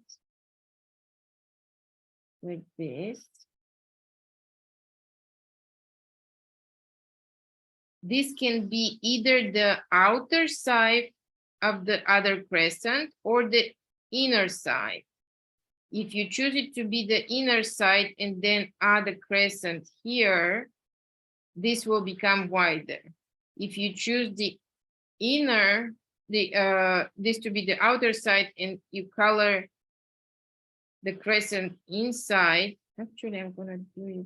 like this, this can be either the outer side of the other crescent or the inner side. If you choose it to be the inner side and then add a crescent here, this will become wider. If you choose the inner, this to be the outer side and you color the crescent inside, actually I'm gonna do it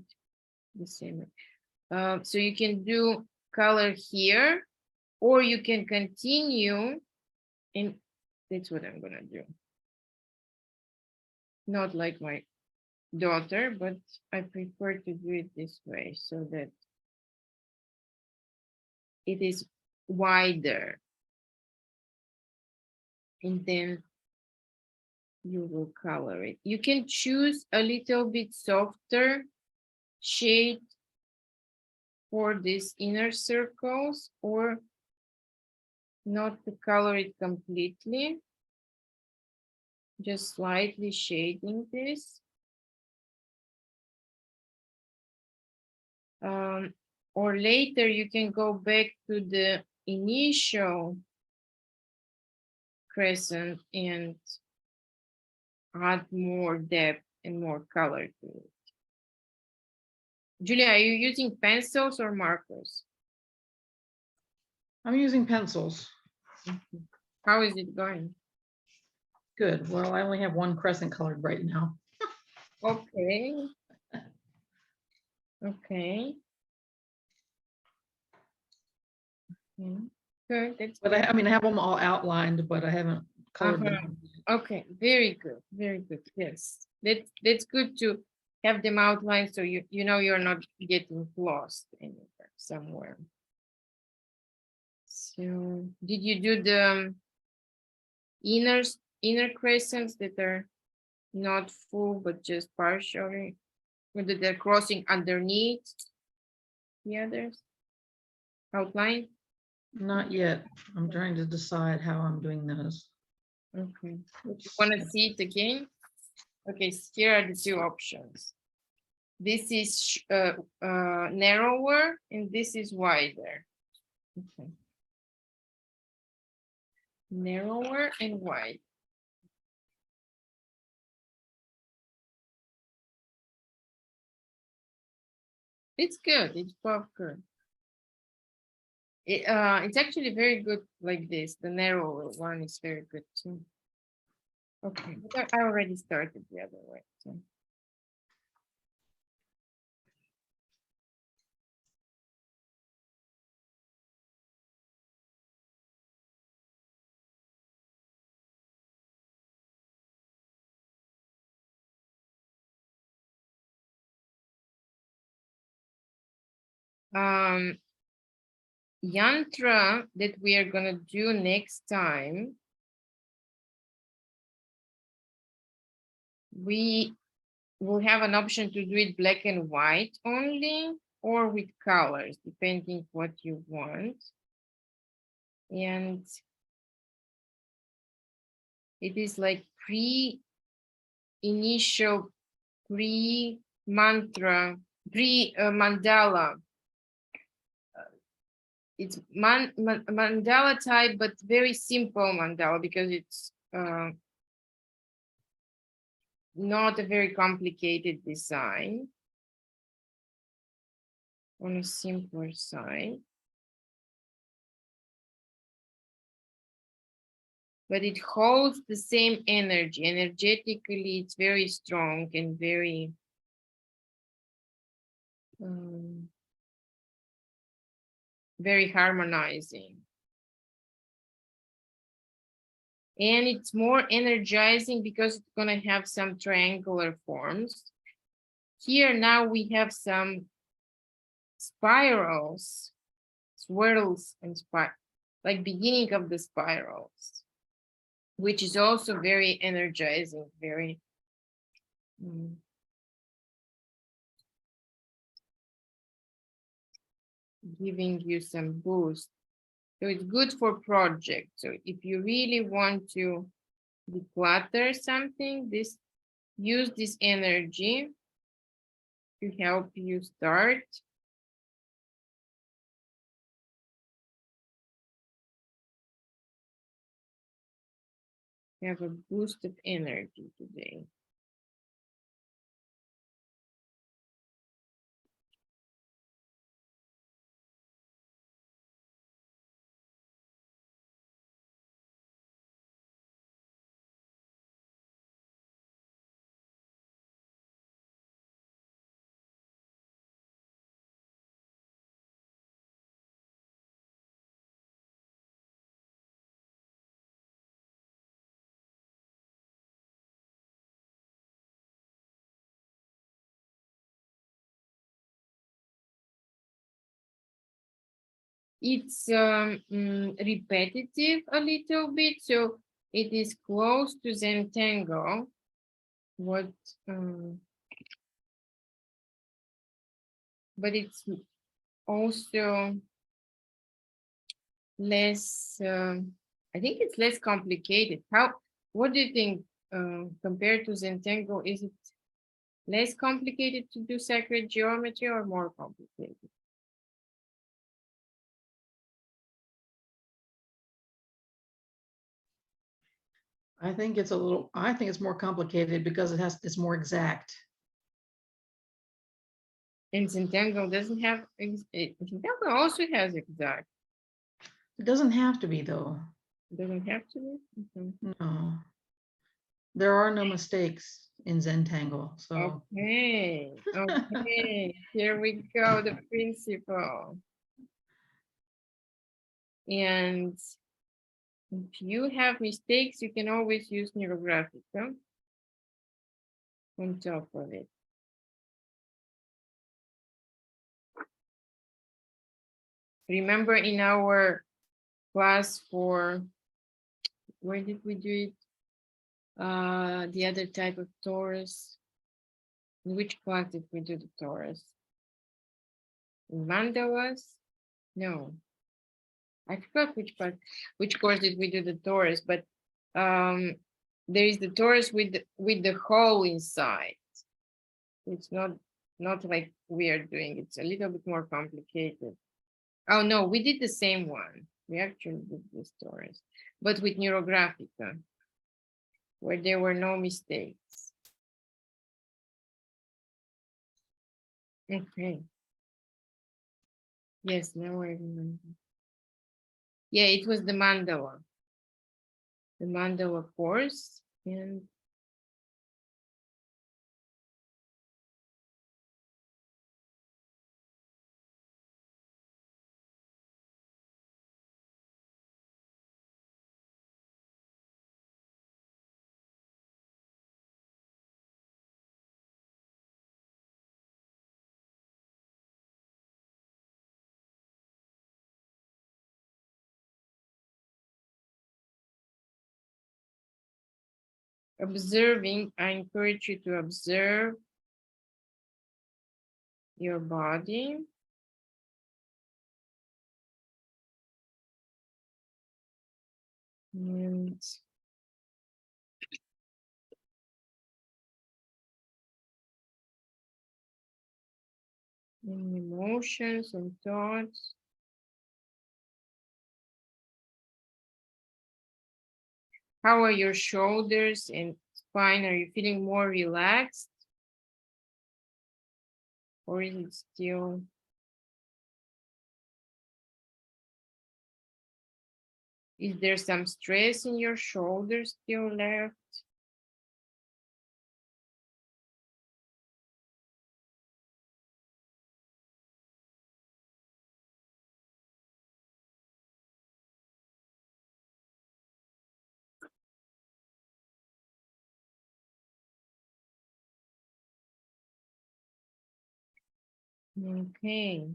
the same way. So you can do color here, or you can continue, and that's what I'm gonna do. Not like my daughter, but I prefer to do it this way so that it is wider. And then you will color it. You can choose a little bit softer shade for these inner circles, or not to color it completely, just slightly shading this. Or later you can go back to the initial crescent and add more depth and more color to it. Julia, are you using pencils or markers? I'm using pencils. How is it going? Good. Well, I only have one crescent colored right now. Okay. Okay. Mm, good, that's But good. I mean, I have them all outlined, but I haven't colored Uh-huh. them. Okay, very good, very good. Yes, that's good to have them outlined so you know you're not getting lost anywhere somewhere. So, did you do the inner crescents that are not full but just partially, whether they're crossing underneath the others outline? Not yet. I'm trying to decide how I'm doing those. Okay. You want to see it again? Okay, so here are the two options. This is narrower and this is wider. Okay. Narrower and wide. It's good. It's both good. It's actually very good like this. The narrower one is very good too. Okay, but I already started the other way. So. Yantra that we are gonna do next time, we will have an option to do it black and white only or with colors, depending what you want. And it is like initial mantra, mandala. It's mandala type, but very simple mandala because it's not a very complicated design, on a simpler side. But it holds the same energy. Energetically, it's very strong and very very harmonizing. And it's more energizing because it's going to have some triangular forms. Here now we have some spirals, swirls and like beginning of the spirals, which is also very energizing, very giving you some boost. So it's good for projects. So if you really want to declutter something, use this energy to help you start. Have a boost of energy today. It's repetitive a little bit, so it is close to Zentangle. But it's also less, I think it's less complicated. What do you think compared to Zentangle? Is it less complicated to do sacred geometry or more complicated? I think it's more complicated because it's more exact. And Zentangle doesn't have, Zentangle also has exact. It doesn't have to be though. It doesn't have to be? Okay. No. There are no mistakes in Zentangle. So Okay, okay, here we go, the principle. And if you have mistakes, you can always use Neurographica on top of it. Remember in our class for, where did we do it? The other type of Taurus. In which class did we do the Taurus? In mandalas? No. I forgot which course did we do the Taurus, but there is the Taurus with the hole inside. It's not like we are doing. It's a little bit more complicated. Oh no, we did the same one. We actually did this Taurus, but with Neurographica, where there were no mistakes. Okay. Yes, now I remember. Yeah, it was the mandala course, and observing. I encourage you to observe your body. And emotions and thoughts. How are your shoulders and spine? Are you feeling more relaxed? Or is it still? Is there some stress in your shoulders still left? Okay.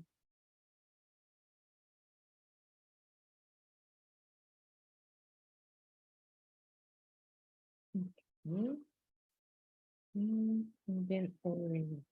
Okay. And then orange.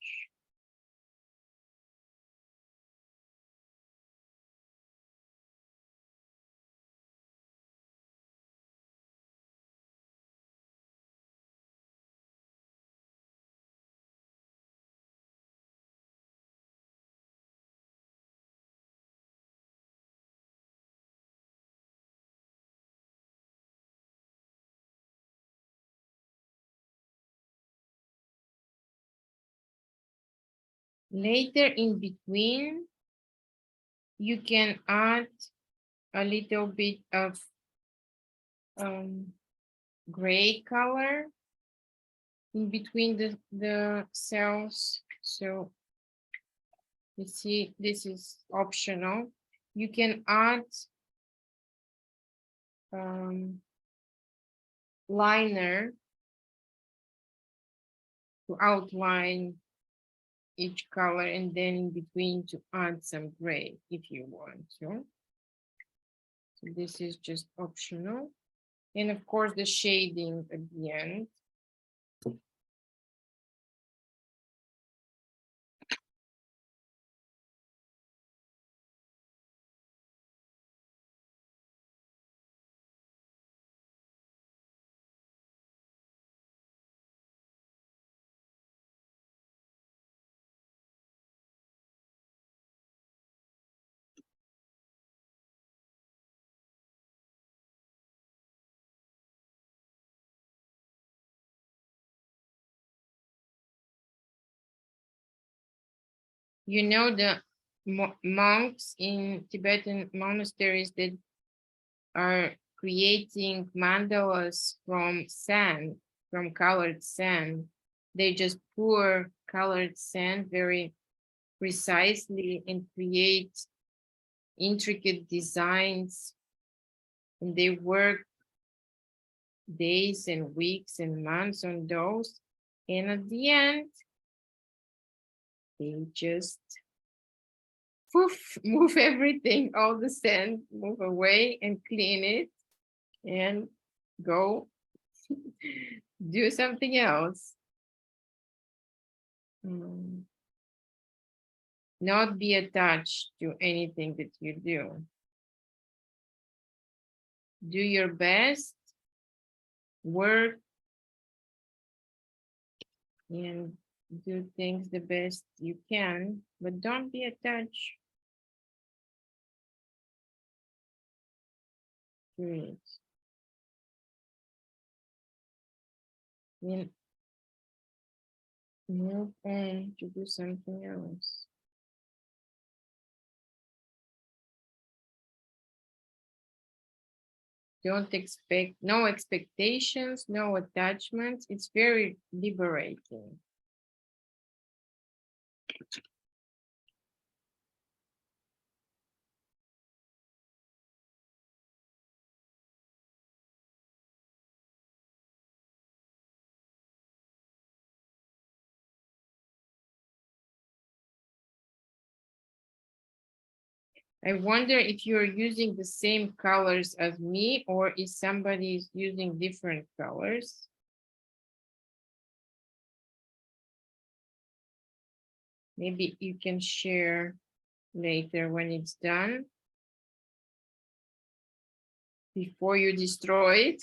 Later in between, you can add a little bit of gray color in between the cells. So you see, this is optional. You can add liner to outline each color, and then in between to add some gray if you want to. So this is just optional. And of course the shading at the end. You know, the monks in Tibetan monasteries that are creating mandalas from sand, from colored sand. They just pour colored sand very precisely and create intricate designs, and they work days and weeks and months on those. And at the end, they just poof, move everything, all the sand, move away and clean it and go do something else. Not be attached to anything that you do. Do your best, work, and do things the best you can, but don't be attached to it. And move on to do something else. Don't expect, no expectations, no attachments. It's very liberating. I wonder if you're using the same colors as me, or if somebody is using different colors. Maybe you can share later when it's done, before you destroy it,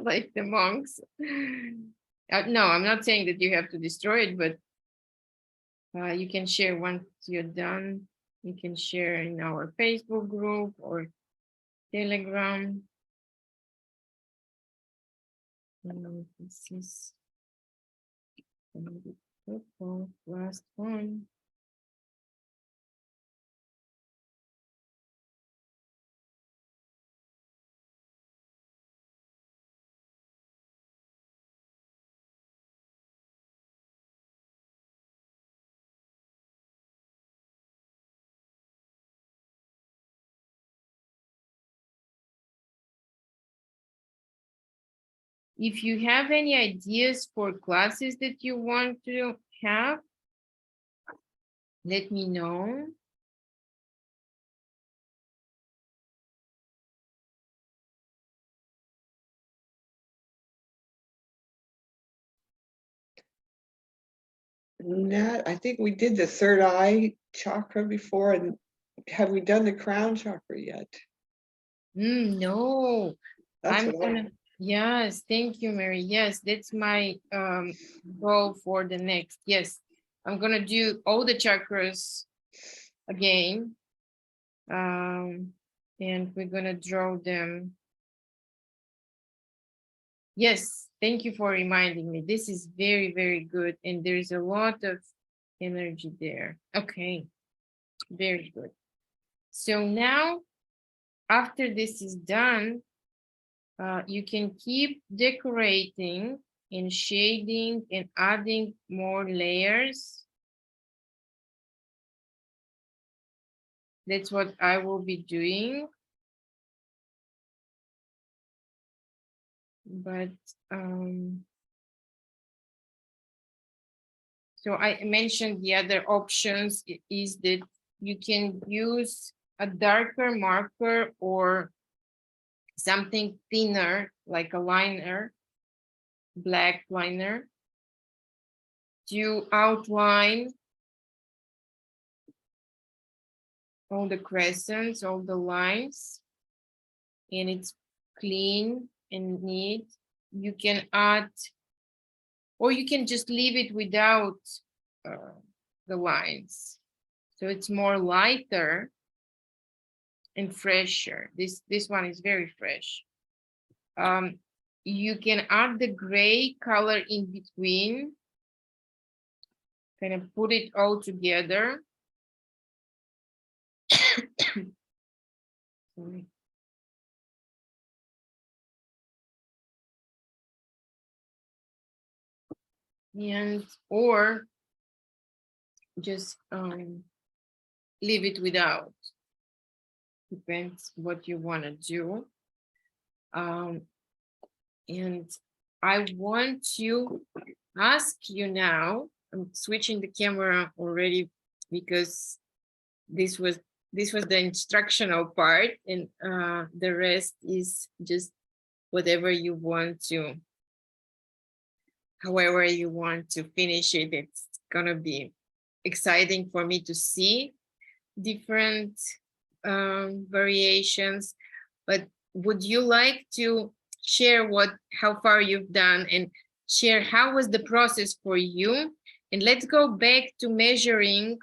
like the monks. No, I'm not saying that you have to destroy it, but you can share once you're done. You can share in our Facebook group or Telegram. This is last one. If you have any ideas for classes that you want to have, let me know. Nat, I think we did the third eye chakra before, and have we done the crown chakra yet? No, That's I'm what gonna, yes, thank you, Mary. Yes, that's my goal for the next. Yes, I'm gonna do all the chakras again. And we're gonna draw them. Yes, thank you for reminding me. This is very, very good. And there's a lot of energy there. Okay, very good. So now, after this is done, you can keep decorating and shading and adding more layers. That's what I will be doing. But so I mentioned the other options is that you can use a darker marker or something thinner, like a liner, black liner, to outline all the crescents, all the lines, and it's clean and neat. You can add, or you can just leave it without the lines. So it's more lighter and fresher. This one is very fresh. You can add the gray color in between, kind of put it all together. Sorry. And or just leave it without. depends what you want to do. And I want to ask you now, I'm switching the camera already because this was the instructional part, and the rest is just whatever you want to, however you want to finish it. It's gonna be exciting for me to see different variations. But would you like to share how far you've done, and share how was the process for you? And let's go back to measuring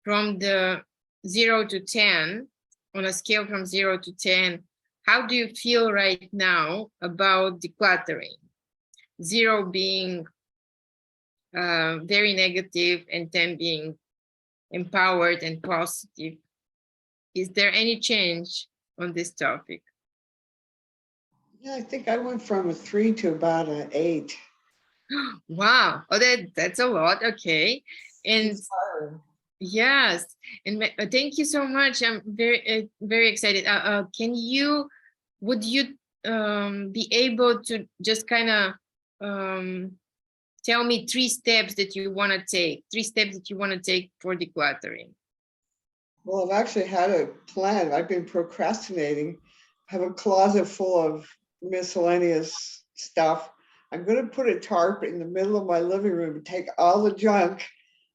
from the 0 to 10, on a scale from 0 to 10. How do you feel right now about decluttering? 0 being very negative and 10 being empowered and positive. Is there any change on this topic? Yeah, I think I went from a 3 to about an 8. Wow, oh, that's a lot. Okay. And Inspiring. yes, and thank you so much. I'm very excited. Would you be able to just kind of tell me 3 steps that you want to take, 3 steps that you want to take for decluttering? Well, I've actually had a plan. I've been procrastinating. I have a closet full of miscellaneous stuff. I'm going to put a tarp in the middle of my living room and take all the junk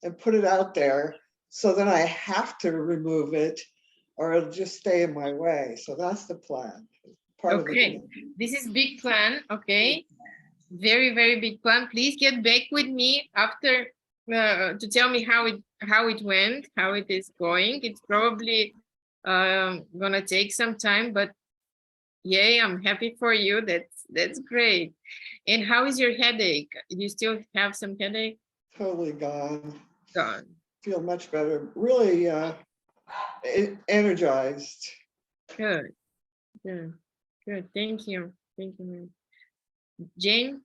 and put it out there. So then I have to remove it or it'll just stay in my way. So that's the plan. Part of the Okay, plan. this is big plan. Okay, very, very big plan. Please get back with me after to tell me how it went, how it is going. It's probably gonna take some time, but yay, I'm happy for you. That's great. And how is your headache? Do you still have some headache? Totally gone. Gone. Feel much better. Really energized. Good, good, good. Thank you. Thank you, ma'am. Jane?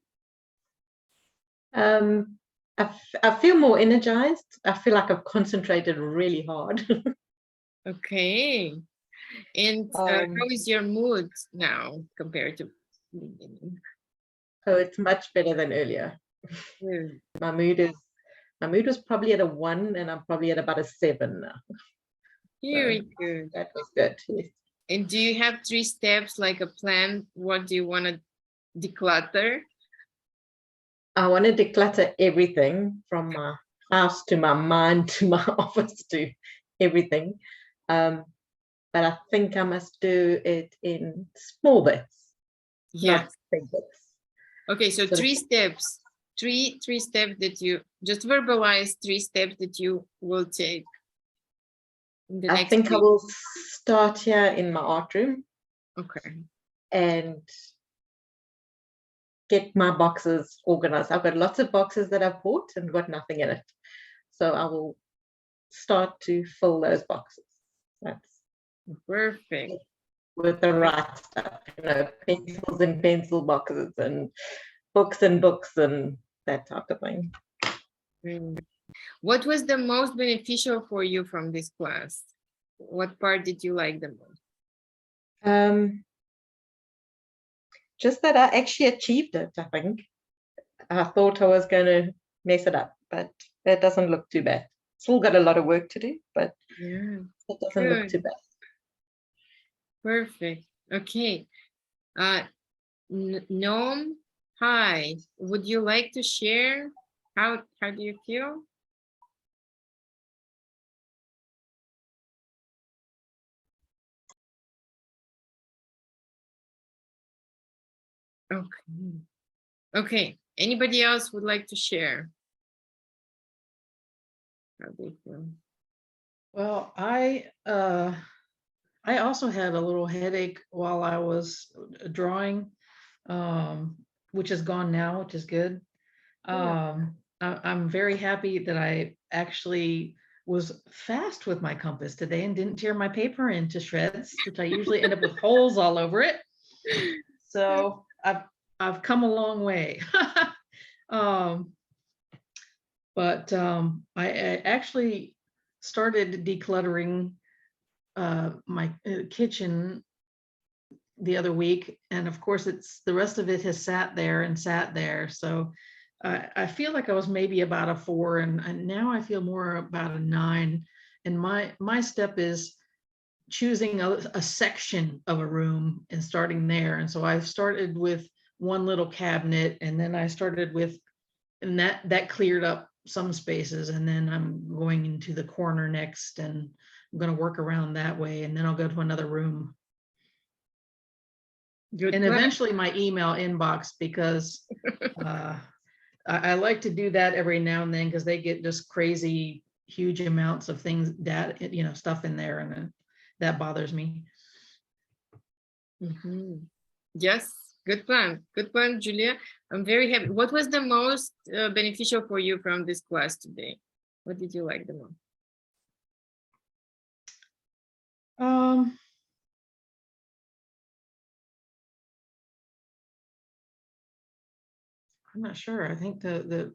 I feel more energized. I feel like I've concentrated really hard. Okay. And how is your mood now compared to the beginning? So it's much better than earlier. Good. My mood was probably at a 1 and I'm probably at about a 7 now. Very good. That was good. Yes. And do you have 3 steps, like a plan? What do you want to declutter? I want to declutter everything from my house to my mind to my office to everything. But I think I must do it in small bits, not big bits. Okay, so 3 steps. Three steps that you just verbalize, 3 steps that you will take. I think I will start here in my art room. Okay. And get my boxes organized. I've got lots of boxes that I've bought and got nothing in it. So I will start to fill those boxes. That's perfect. With the right stuff, pencils and pencil boxes and books and that type of thing. What was the most beneficial for you from this class? What part did you like the most? Just that I actually achieved it, I think. I thought I was going to mess it up, but it doesn't look too bad. Still got a lot of work to do, but it doesn't look too bad. Perfect. Okay. Noam, hi. Would you like to share? How do you feel? Okay. Okay. Anybody else would like to share? How they feel? Well, I also had a little headache while I was drawing, which is gone now, which is good. I'm very happy that I actually was fast with my compass today and didn't tear my paper into shreds, which I usually end up with holes all over it. So I've come a long way. But I actually started decluttering my kitchen the other week, and of course it's the rest of it has sat there and sat there. So I feel like I was maybe about a 4, and now I feel more about a 9. And my step is choosing a section of a room and starting there. And so I started with one little cabinet, and then I started with, and that cleared up some spaces, and then I'm going into the corner next, and I'm going to work around that way, and then I'll go to another room. Good And plan. eventually my email inbox, because I like to do that every now and then, because they get just crazy huge amounts of things, data, you know, stuff in there, and that bothers me. Mhm. Yes, good plan. Good plan, Julia. I'm very happy. What was the most beneficial for you from this class today? What did you like the most? I'm not sure. I think the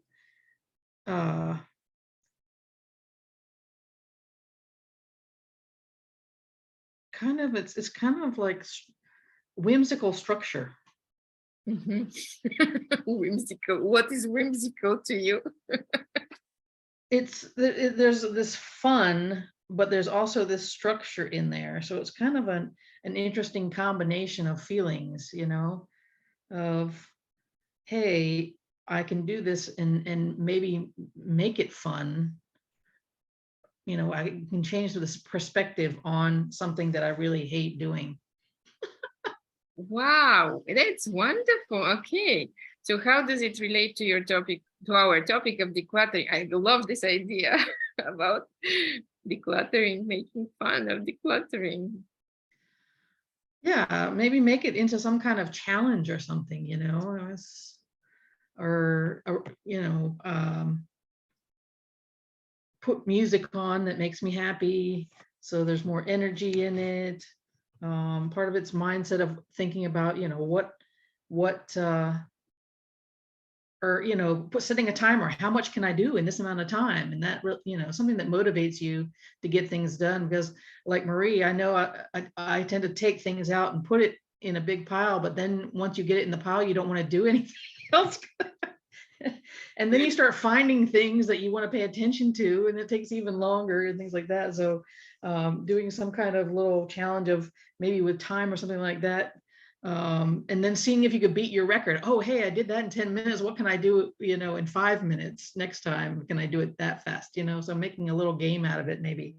kind of, it's kind of like whimsical structure. Mhm. Whimsical. What is whimsical to you? There's this fun, but there's also this structure in there. So it's kind of an interesting combination of feelings, you know, of, hey, I can do this and maybe make it fun. You know, I can change this perspective on something that I really hate doing. Wow, that's wonderful. Okay. So how does it relate to your topic, to our topic of decluttering? I love this idea about decluttering, making fun of decluttering. Yeah, maybe make it into some kind of challenge or something, you know, or you know, put music on that makes me happy, so there's more energy in it. Part of it's mindset of thinking about, you know, what or, you know, setting a timer. How much can I do in this amount of time? And that, you know, something that motivates you to get things done. Because like Marie, I know I tend to take things out and put it in a big pile, but then once you get it in the pile, you don't want to do anything else. And then you start finding things that you want to pay attention to, and it takes even longer and things like that. So doing some kind of little challenge of maybe with time or something like that. And then seeing if you could beat your record. Oh, hey, I did that in 10 minutes. What can I do, you know, in 5 minutes next time? Can I do it that fast? You know, so making a little game out of it, maybe.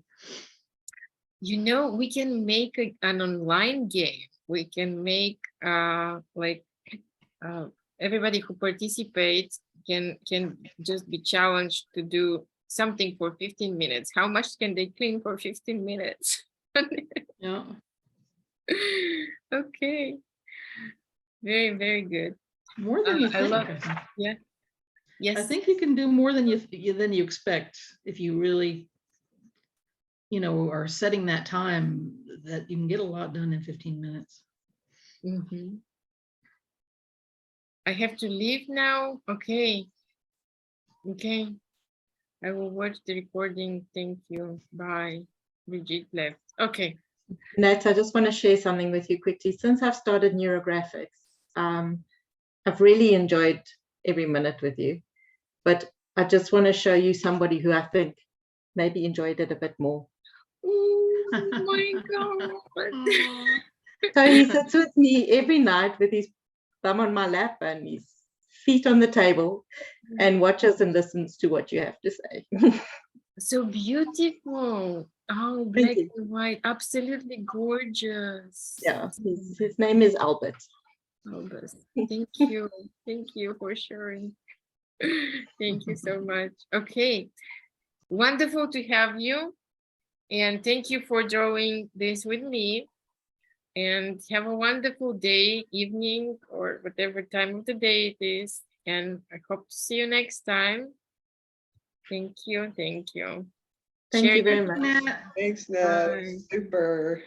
You know, we can make an online game. We can make everybody who participates can just be challenged to do something for 15 minutes. How much can they clean for 15 minutes? Yeah. Okay. Very, very good. More than you think. I think. Yeah. Yes. I think you can do more than you expect if you really, you know, are setting that time, that you can get a lot done in 15 minutes. Mm-hmm. I have to leave now. Okay. Okay. I will watch the recording. Thank you. Bye. Brigitte left. Okay. Nat, I just want to share something with you quickly. Since I've started Neurographics, I've really enjoyed every minute with you, but I just want to show you somebody who I think maybe enjoyed it a bit more. Oh my God. So he sits with me every night with his thumb on my lap and his feet on the table and watches and listens to what you have to say. So beautiful. Oh, black and white. Absolutely gorgeous. Yeah, his name is Albert. Albert. Thank you. Thank you for sharing. Thank you so much. Okay. Wonderful to have you. And thank you for drawing this with me. And have a wonderful day, evening, or whatever time of the day it is. And I hope to see you next time. Thank you. Thank you. Thank you very Share- much. Thanks, Nat. Bye. Super.